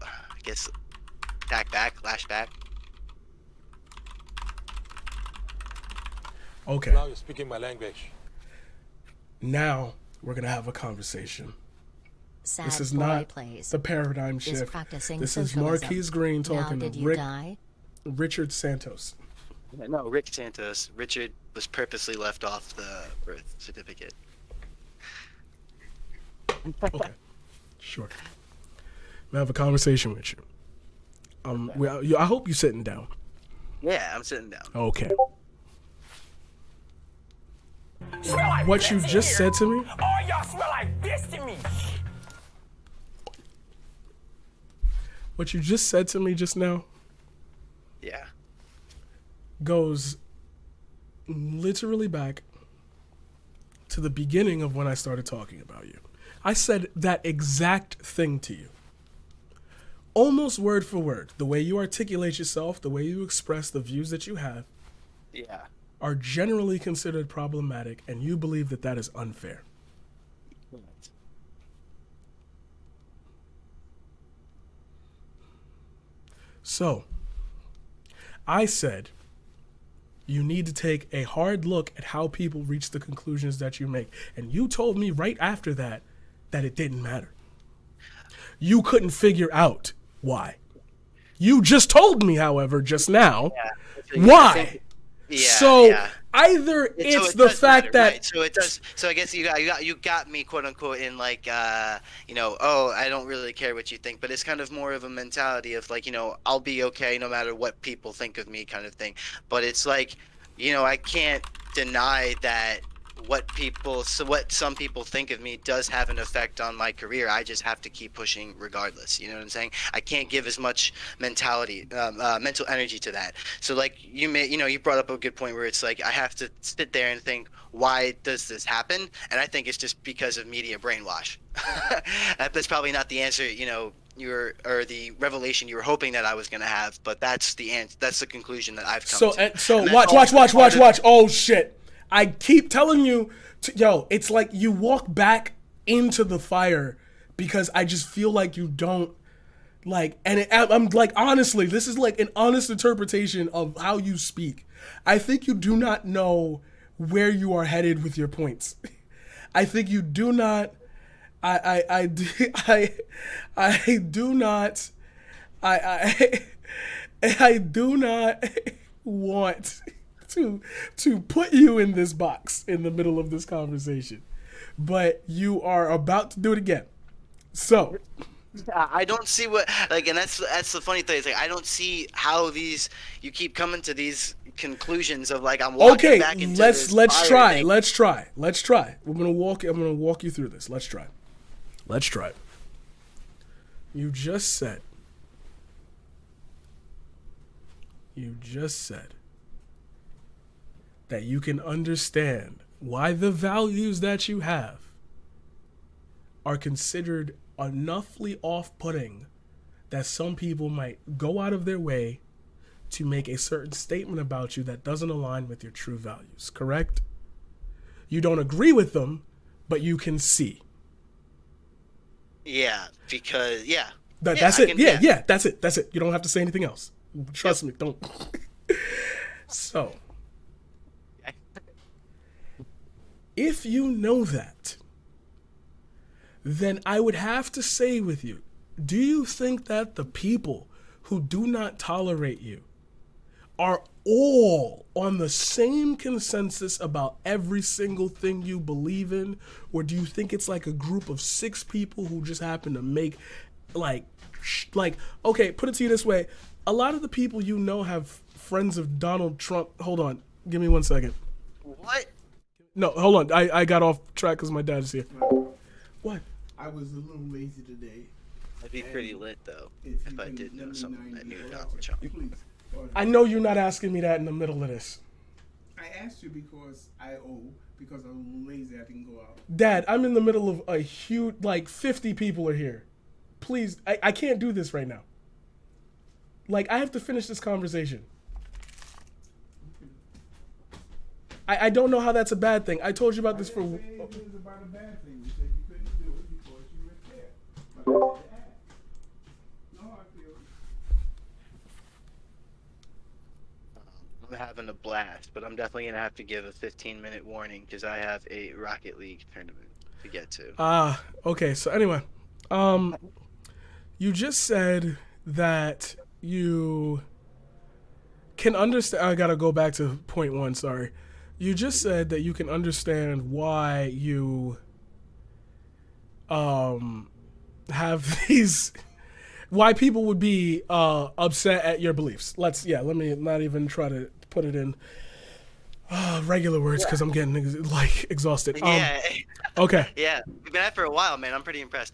I guess lash back. Okay. Now you're speaking my language. Now we're gonna have a conversation. Sad This is boy not plays. the paradigm Is shift. practicing This is socialism. Marquise Green Now, talking did to you die? Richard Santos. No, Rick Santos. Richard was purposely left off the birth certificate. Okay, sure. I'm gonna have a conversation with you. I hope you're sitting down. Yeah, I'm sitting down. Okay. What you just said to me? All y'all smell like this to me. What you just said to me just now Yeah. goes literally back to the beginning of when I started talking about you. I said that exact thing to you. Almost word for word. The way you articulate yourself, the way you express the views that you have Yeah. are generally considered problematic, and you believe that that is unfair. So, I said, you need to take a hard look at how people reach the conclusions that you make. And you told me right after that it didn't matter. You couldn't figure out why. You just told me, however, just now, why. Either it's the fact that right. So it does. So I guess you got me, quote unquote, in like oh, I don't really care what you think, but it's kind of more of a mentality of like I'll be okay no matter what people think of me, kind of thing. But it's like I can't deny that what some people think of me does have an effect on my career. I just have to keep pushing regardless. You know what I'm saying? I can't give as much mental energy to that. So like you brought up a good point where it's like I have to sit there and think, why does this happen? And I think it's just because of media brainwash. That's probably not the answer, or the revelation you were hoping that I was going to have, but that's the answer. That's the conclusion that I've come to. So watch. Oh shit. I keep telling you, it's like you walk back into the fire because I just feel like you don't like, and I'm like, honestly, this is like an honest interpretation of how you speak. I think you do not know where you are headed with your points. I think you do not, I do not want to put you in this box in the middle of this conversation, but you are about to do it again. So I don't see what like, and that's the funny thing. It's like I don't see how you keep coming to these conclusions of like I'm walking Okay, back into let's this fire thing. let's try. I'm gonna walk you through this. Let's try. You just said that you can understand why the values that you have are considered enoughly off-putting that some people might go out of their way to make a certain statement about you that doesn't align with your true values, correct? You don't agree with them, but you can see. Yeah, because That's it. That's it. You don't have to say anything else. Trust me, don't. So, if you know that, then I would have to say with you, do you think that the people who do not tolerate you are all on the same consensus about every single thing you believe in? Or do you think it's like a group of 6 people who just happen to make like, okay, put it to you this way. A lot of the people you know have friends of Donald Trump. Hold on. Give me 1 second. what? No, hold on. I got off track because my dad is here. What? I was a little lazy today. I'd be pretty lit though If if you I can did know let me someone know that you knew know Donald that. Trump. Please. Go ahead. I know you're not asking me that in the middle of this. I asked you because I owe, because I was a little lazy, I didn't go out. Dad, I'm in the middle of a huge, like 50 people are here. Please, I can't do this right now. Like, I have to finish this conversation. I don't know how that's a bad thing. I told you about this for... I didn't say it was about a bad thing. You said you couldn't do it because you were there. But I had to ask. No, I feel I'm having a blast, but I'm definitely gonna have to give a 15-minute warning because I have a Rocket League tournament to get to. Okay, so anyway. You just said that you can understand... I gotta go back to point 1, sorry. You just said that you can understand why you have these... why people would be upset at your beliefs. Let me not even try to put it in regular words because I'm getting exhausted. Yeah. Okay. Yeah, we've been at it for a while, man. I'm pretty impressed.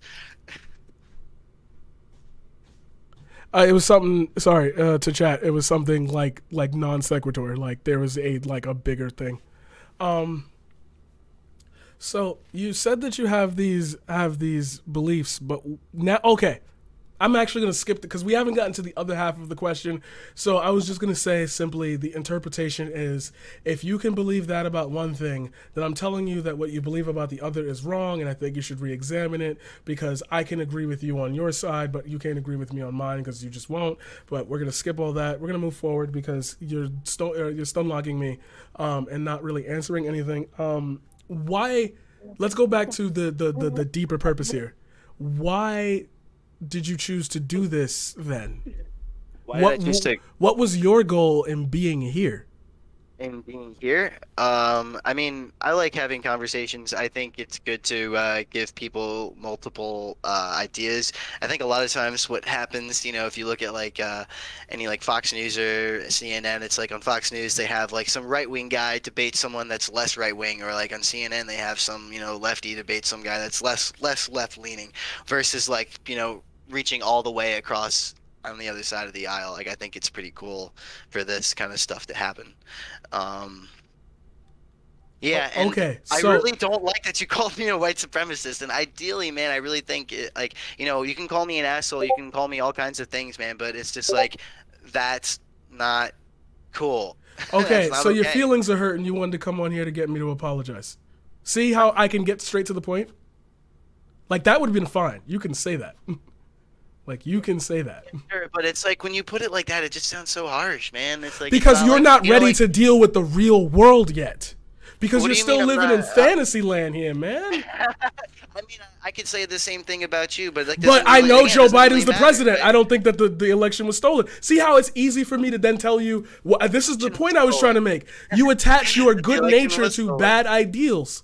It was something. Sorry to chat. It was something like non sequitur. Like there was a bigger thing. So you said that you have these beliefs, but now okay. I'm actually going to skip it because we haven't gotten to the other half of the question. So I was just going to say simply the interpretation is if you can believe that about one thing, then I'm telling you that what you believe about the other is wrong, and I think you should re-examine it because I can agree with you on your side, but you can't agree with me on mine because you just won't. But we're going to skip all that. We're going to move forward because you're stun logging me and not really answering anything. Why? Let's go back to the deeper purpose here. Why did you choose to do this then? Why did I choose to? What was your goal in being here? In being here, I mean, I like having conversations. I think it's good to give people multiple ideas. I think a lot of times what happens, you know, if you look at like any like Fox News or CNN, it's like on Fox News they have like some right-wing guy debate someone that's less right-wing, or like on CNN they have some, you know, lefty debate some guy that's less left-leaning, versus like, you know, reaching all the way across on the other side of the aisle. Like I think it's pretty cool for this kind of stuff to happen. Yeah, and okay, I so really don't like that you called me a white supremacist. And ideally, man, I really think like, you know, you can call me an asshole, you can call me all kinds of things, man, but it's just like that's not cool. okay, That's so not your okay. feelings are hurt and you wanted to come on here to get me to apologize. See how I can get straight to the point? Like that would have been fine. You can say that. Like you can say that. Sure, but it's like when you put it like that, it just sounds so harsh, man. It's like Because it's you're like, not you know, ready like, to deal with the real world yet. Because What you're do you still mean I'm living in not? fantasy land here, man. I mean, I could say the same thing about you, but like. But doesn't I really- know again, Joe doesn't Biden's really the matter, president. right? I don't think that the election was stolen. See how it's easy for me to then tell you, well, this is the point I was trying to make. You attach your good election nature was to stolen. bad ideals.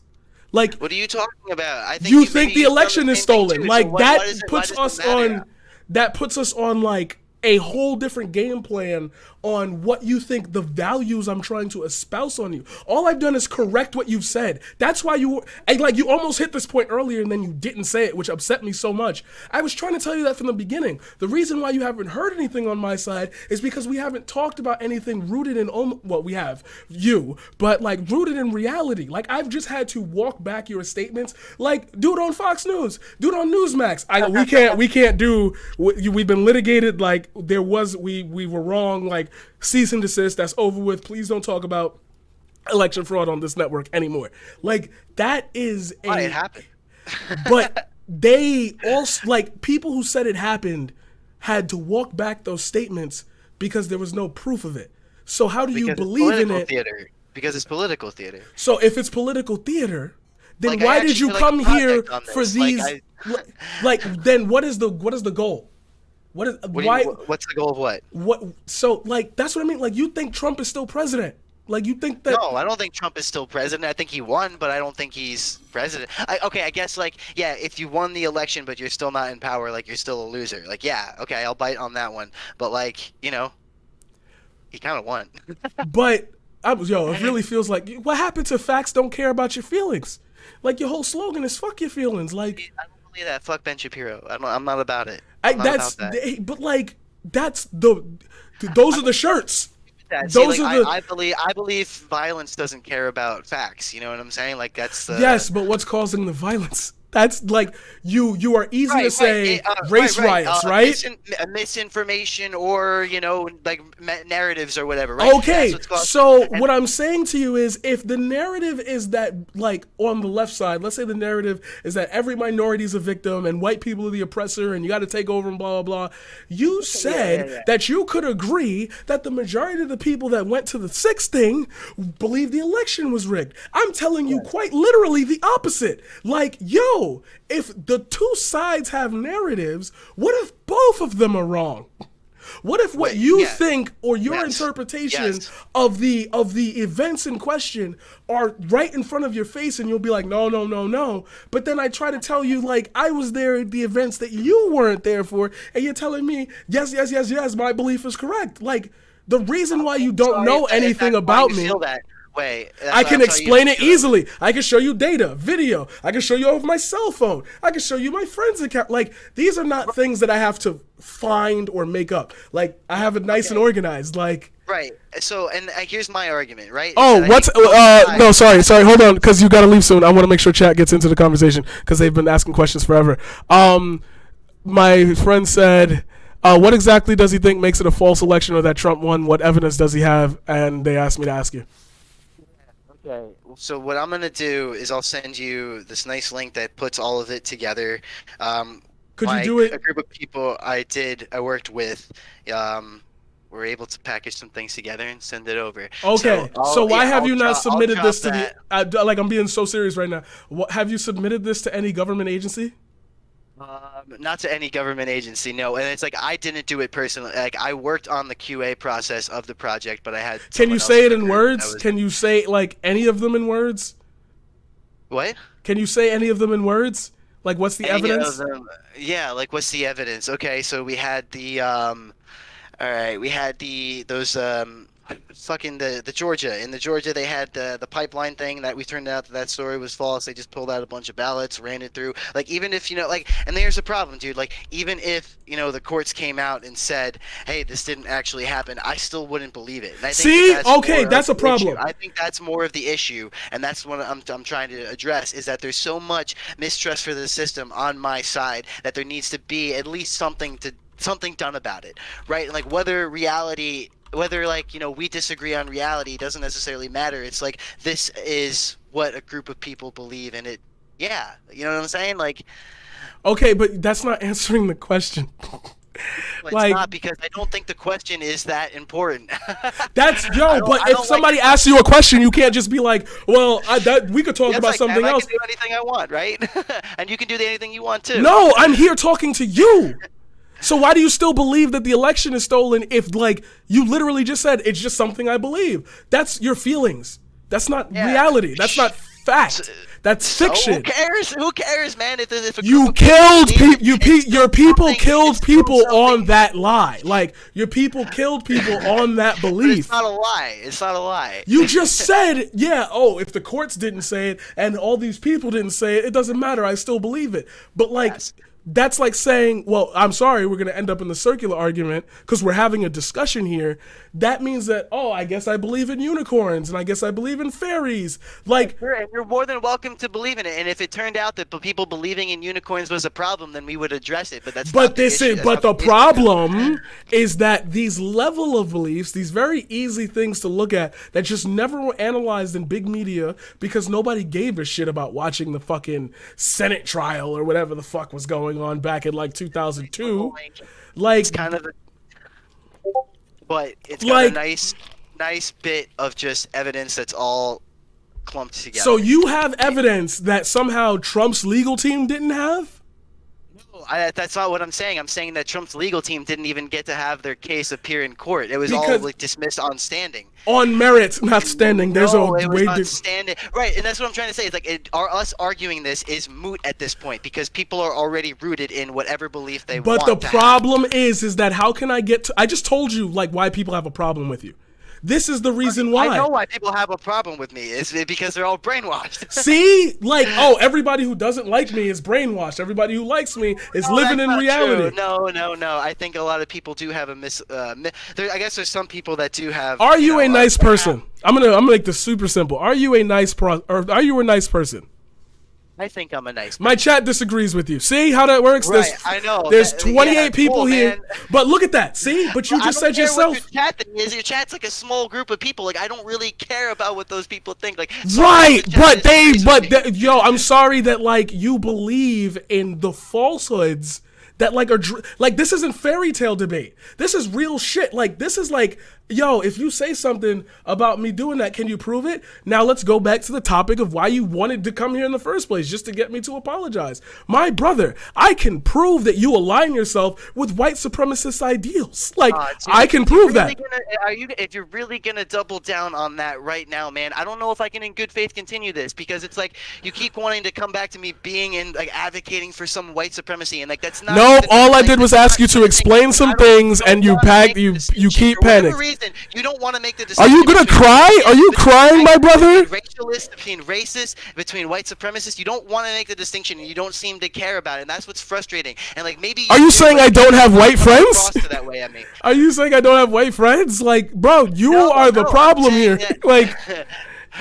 Like, What are you talking about? I think you think the maybe you've done election is same thing stolen. too, Like so why that does it puts us matter? on that puts us on like a whole different game plan on what you think the values I'm trying to espouse on you. All I've done is correct what you've said. That's why you almost hit this point earlier and then you didn't say it, which upset me so much. I was trying to tell you that from the beginning. The reason why you haven't heard anything on my side is because we haven't talked about anything rooted in we have you, but like rooted in reality. Like I've just had to walk back your statements. Like dude on Fox News, dude on Newsmax. We can't do. We've been litigated. Like we were wrong. Like cease and desist. That's over with. Please don't talk about election fraud on this network anymore. Like that is Why it happened? But they also, like, people who said it happened had to walk back those statements because there was no proof of it. So how do you believe in it? Theater. Because it's political theater. So if it's political theater, then Like, why did you come here for these? Then what is the goal? What's the goal of what? What? So like that's what I mean. Like you think Trump is still president? Like you think that? No, I don't think Trump is still president. I think he won, but I don't think he's president. I guess like yeah, if you won the election but you're still not in power, like you're still a loser. Like yeah, okay, I'll bite on that one. But like he kind of won. But it really feels like what happened to facts don't care about your feelings. Like your whole slogan is fuck your feelings. Like I don't believe that. Fuck Ben Shapiro. I'm not about it. But like that's those are the shirts. I believe violence doesn't care about facts. You know what I'm saying? Like that's yes, but what's causing the violence? That's like you are easy to say race riots, right? Misinformation or like narratives or whatever. Right? Okay, so what I'm saying to you is, if the narrative is that, like on the left side, let's say the narrative is that every minority is a victim and white people are the oppressor and you got to take over and blah blah blah. You said that you could agree that the majority of the people that went to the 6th thing believe the election was rigged. I'm telling you quite literally the opposite. Like if the two sides have narratives, what if both of them are wrong? What if what you think or your interpretation of the events in question are right in front of your face and you'll be like, no. But then I try to tell you, like, I was there at the events that you weren't there for, and you're telling me, yes, my belief is correct. Like, the reason why you don't know anything about me. I can explain it easily. I can show you data, video. I can show you over my cell phone. I can show you my friend's account. Like, these are not things that I have to find or make up. Like, I have it nice and organized. Like, right. So, and here's my argument, right? Oh, no, sorry, hold on, because you got to leave soon. I want to make sure chat gets into the conversation because they've been asking questions forever. My friend said, what exactly does he think makes it a false election or that Trump won? What evidence does he have? And they asked me to ask you. Okay. So what I'm gonna do is I'll send you this nice link that puts all of it together. Could you do it? A group of people I worked with, were able to package some things together and send it over. Okay. So why have you not submitted this to the? Like, I'm being so serious right now. Have you submitted this to any government agency? Not to any government agency, no. And it's like I didn't do it personally. Like I worked on the QA process of the project, but I had. Can you say it in words? Can you say like any of them in words? What? Can you say any of them in words? Like what's the evidence? Yeah, like what's the evidence? Okay, so we had the fucking the Georgia. In the Georgia, they had the pipeline thing that we turned out that story was false. They just pulled out a bunch of ballots, ran it through. Like, even if, and there's the problem, dude. Like, even if, the courts came out and said, hey, this didn't actually happen, I still wouldn't believe it. And I think that's a problem. I think that's more of the issue, and that's what I'm trying to address, is that there's so much mistrust for the system on my side that there needs to be at least something done about it, right? Like, whether we disagree on reality doesn't necessarily matter. It's like, this is what a group of people believe in it. Yeah. You know what I'm saying? Like, okay, but that's not answering the question. It's not, because I don't think the question is that important. But if somebody asks you a question, you can't just be like, well, we could talk about something else. I can do anything I want, right? And you can do anything you want too. No, I'm here talking to you. So why do you still believe that the election is stolen if, like, you literally just said it's just something I believe? That's your feelings. That's not reality. That's not fact. That's fiction. Who cares? Who cares, man? If a You group of killed people believe people. it's Your still people something- killed it's still people on something- that lie. Like your people killed people on that But belief. it's not a lie. It's not a lie. You just said, yeah, oh, if the courts didn't say it and all these people didn't say it, it doesn't matter. I still believe it. But like, Yes. that's like saying, well, I'm sorry, we're going to end up in the circular argument because we're having a discussion here. That means that, oh, I guess I believe in unicorns and I guess I believe in fairies. Like, Sure, and you're more than welcome to believe in it. And if it turned out that people believing in unicorns was a problem, then we would address it. But that's not but the this issue. is, That's but the not issue. problem is that these level of beliefs, these very easy things to look at that just never were analyzed in big media because nobody gave a shit about watching the fucking Senate trial or whatever the fuck was going on back in like 2002. Like, It's kind of a, but it's got Like- a nice bit of just evidence that's all clumped together. so you have evidence that somehow Trump's legal team didn't have? That's not what I'm saying. I'm saying that Trump's legal team didn't even get to have their case appear in court. It was all Because- like dismissed on standing. On merit, not standing. There's No, a it was way on to. standing. Right, and that's what I'm trying to say. It's like us arguing this is moot at this point because people are already rooted in whatever belief they But want the to have. problem is that how can I get to? I just told you like why people have a problem with you. This is the reason why. I know why people have a problem with me. It's because they're all brainwashed. See, like, oh, everybody who doesn't like me is brainwashed. Everybody who likes me is No, living that's in not reality. true. No. I think a lot of people do have a I guess there's some people that do have. Are you know, a nice person? I'm gonna make this super simple. Are you a nice or are you a nice person? I think I'm a nice. My chat disagrees with you. See how that works? Right, There's, I know. There's That- 28 yeah, people cool, here, man. but look at that. See, but you I just don't said care yourself. What your chat thing is. Your chat's like a small group of people. Like I don't really care about what those people think. Like Right, the chat but disagrees with me. yo, I'm sorry that like you believe in the falsehoods that like are like this isn't fairy tale debate. This is real shit. Like this is like, yo, if you say something about me doing that, can you prove it? Now let's go back to the topic of why you wanted to come here in the first place, just to get me to apologize. My brother, I can prove that you align yourself with white supremacist ideals. Like Dude, I can if you're prove really that. if you're really gonna double down on that right now, man, I don't know if I can in good faith continue this because it's like you keep wanting to come back to me being in like advocating for some white supremacy and like that's not. Nope, that's all I like, did was that's ask not you to the explain thing. some I don't- things don't and you wanna packed make the you distinction. keep For whatever panicked. reason, you don't want to make the Are distinction. you gonna between cry? Are you crying, my brother? Between racialists, between racists, between white supremacists, you don't want to make the distinction, and you don't seem to care about it, and that's what's frustrating. And like maybe. Are you saying I don't have white come friends? across to that way, I mean. Are you saying I don't have white friends? Like, bro, you No, are the no, I'm problem saying here. that-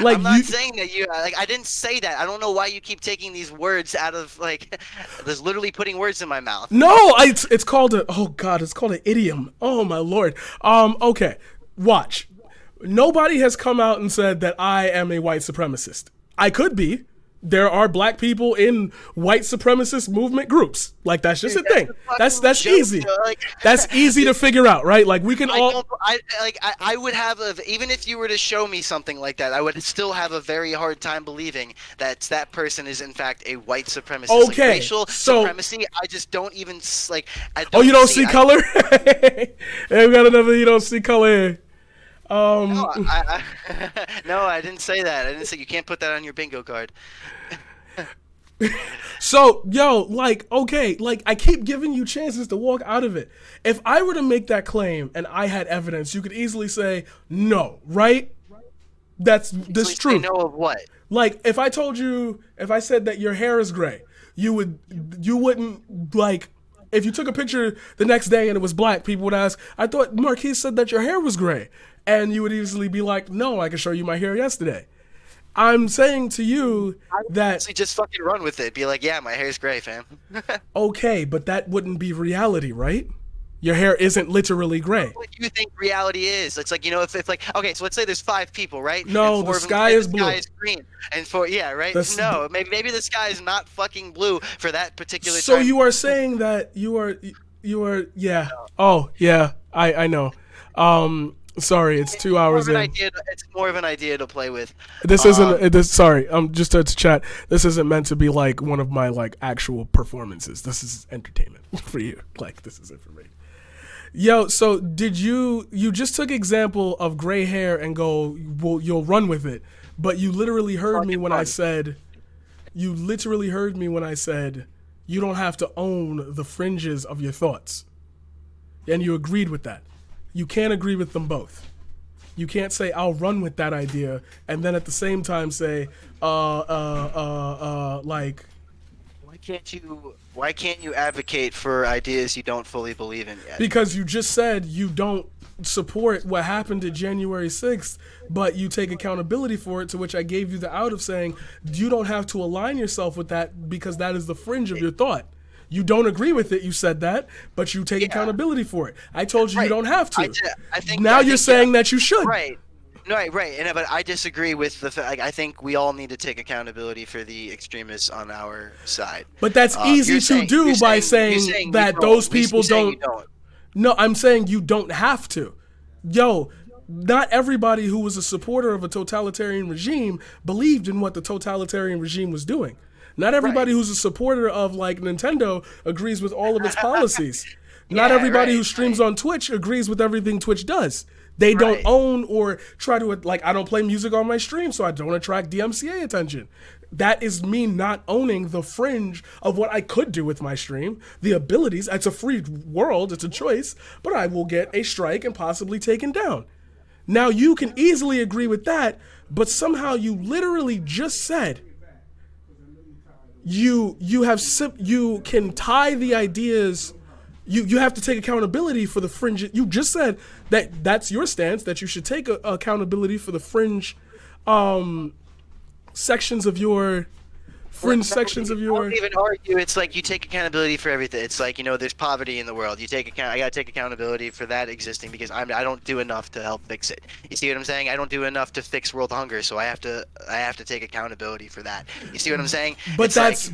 like I'm not you. saying that you like. I didn't say that. I don't know why you keep taking these words out of like. There's literally putting words in my mouth. No, it's called a. Oh God, it's called an idiom. Oh my lord. Okay, watch. Nobody has come out and said that I am a white supremacist. I could be. There are black people in white supremacist movement groups. Like that's just a thing. That's fucking easy. joke, like- That's easy to figure out, right? Like we can all. I would have even if you were to show me something like that, I would still have a very hard time believing that person is in fact a white supremacist. Okay, like, racial so- supremacy. I just don't even like. I don't Oh, you don't see I- color? Hey, we got another. You don't see color here. No, no, I didn't say that. I didn't say you can't put that on your bingo card. So, yo, like, okay, like, I keep giving you chances to walk out of it. If I were to make that claim and I had evidence, you could easily say no, right? That's this Please say true. know of what? Like, if I told you, if I said that your hair is gray, you wouldn't, like, if you took a picture the next day and it was black, people would ask, I thought Marquise said that your hair was gray. And you would easily be like, no, I can show you my hair yesterday. I'm saying to you that, So just fucking run with it. Be like, yeah, my hair's gray, fam. okay, but that wouldn't be reality, right? Your hair isn't literally gray. What do you think reality is? It's like, you know, if like, okay, so let's say there's 5 people, right? No, And 4 the of them sky say is the blue. sky is green, and right? That's- No, maybe the sky is not fucking blue for that particular So time. you are saying that you are, yeah. Oh, yeah, I know. Sorry, it's 2 hours in. It's more of an idea to play with. This isn't. Sorry, just to chat. This isn't meant to be like one of my like actual performances. This is entertainment for you. Like this is information. Yo, so did you just took example of gray hair and go, well, you'll run with it, but you literally heard me when I said, You literally heard me when I said you don't have to own the fringes of your thoughts. And you agreed with that. You can't agree with them both. You can't say I'll run with that idea and then at the same time say like, why can't you advocate for ideas you don't fully believe in yet? because you just said you don't support what happened at January 6th, but you take accountability for it, to which I gave you the out of saying you don't have to align yourself with that because that is the fringe of your thought. You don't agree with it, you said that, but you take accountability for it. I told you you don't have to. I think you're saying that you should. Right. No, right. And but I disagree with the fact. Like, I think we all need to take accountability for the extremists on our side. But that's easy to do by saying that those people don't. No, I'm saying you don't have to. Yo, not everybody who was a supporter of a totalitarian regime believed in what the totalitarian regime was doing. Not everybody who's a supporter of like Nintendo agrees with all of its policies. Not everybody who streams on Twitch agrees with everything Twitch does. They don't own or try to, like, I don't play music on my stream, so I don't attract DMCA attention. That is me not owning the fringe of what I could do with my stream, the abilities. It's a free world, it's a choice, but I will get a strike and possibly taken down. Now you can easily agree with that, but somehow you literally just said you can tie the ideas. You have to take accountability for the fringe. You just said that that's your stance, that you should take accountability for the fringe sections of your I don't even argue. It's like you take accountability for everything. It's like, there's poverty in the world. I gotta take accountability for that existing because I don't do enough to help fix it. You see what I'm saying? I don't do enough to fix world hunger, so I have to take accountability for that. You see what I'm saying? But that's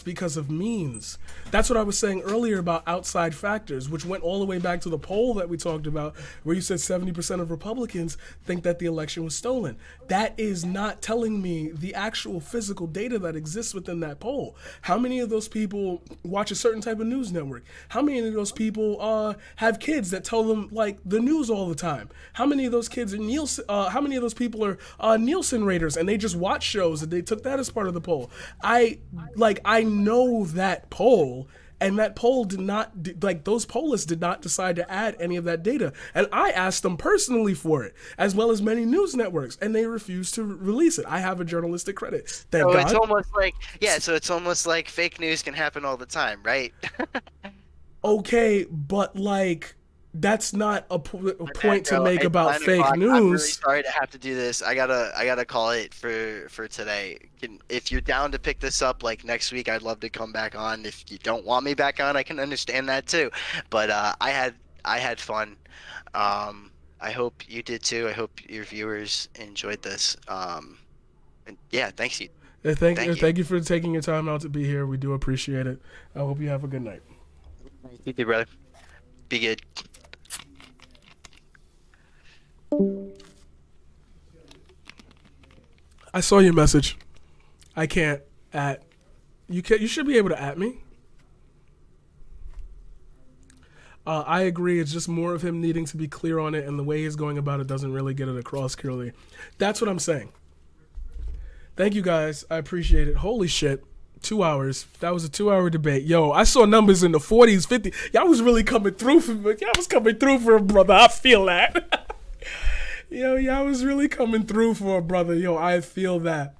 because of means. That's what I was saying earlier about outside factors, which went all the way back to the poll that we talked about, where you said 70% of Republicans think that the election was stolen. That is not telling me the actual physical data that exists within that poll. How many of those people watch a certain type of news network? How many of those people have kids that tell them like the news all the time? How many of those kids are how many of those people are Nielsen raters and they just watch shows and they took that as part of the poll? I know that poll. And that poll those pollers did not decide to add any of that data. And I asked them personally for it, as well as many news networks, and they refused to release it. I have a journalistic credit. Thank God. It's almost like fake news can happen all the time, right? Okay, but that's not a point to make about fake news. I'm really sorry to have to do this. I gotta call it for today. If you're down to pick this up next week, I'd love to come back on. If you don't want me back on, I can understand that too. But I had fun. I hope you did too. I hope your viewers enjoyed this. And yeah, thanks you. Thank you for taking your time out to be here. We do appreciate it. I hope you have a good night. You too, brother. Be good. I saw your message. I can't at you. You should be able to at me. I agree. It's just more of him needing to be clear on it, and the way he's going about it doesn't really get it across clearly. That's what I'm saying. Thank you guys. I appreciate it. Holy shit. 2 hours. That was a 2-hour debate. Yo, I saw numbers in the 40s, 50s. Y'all was really coming through for me. Y'all was coming through for a brother. I feel that. Yo, y'all was really coming through for a brother. Yo, I feel that.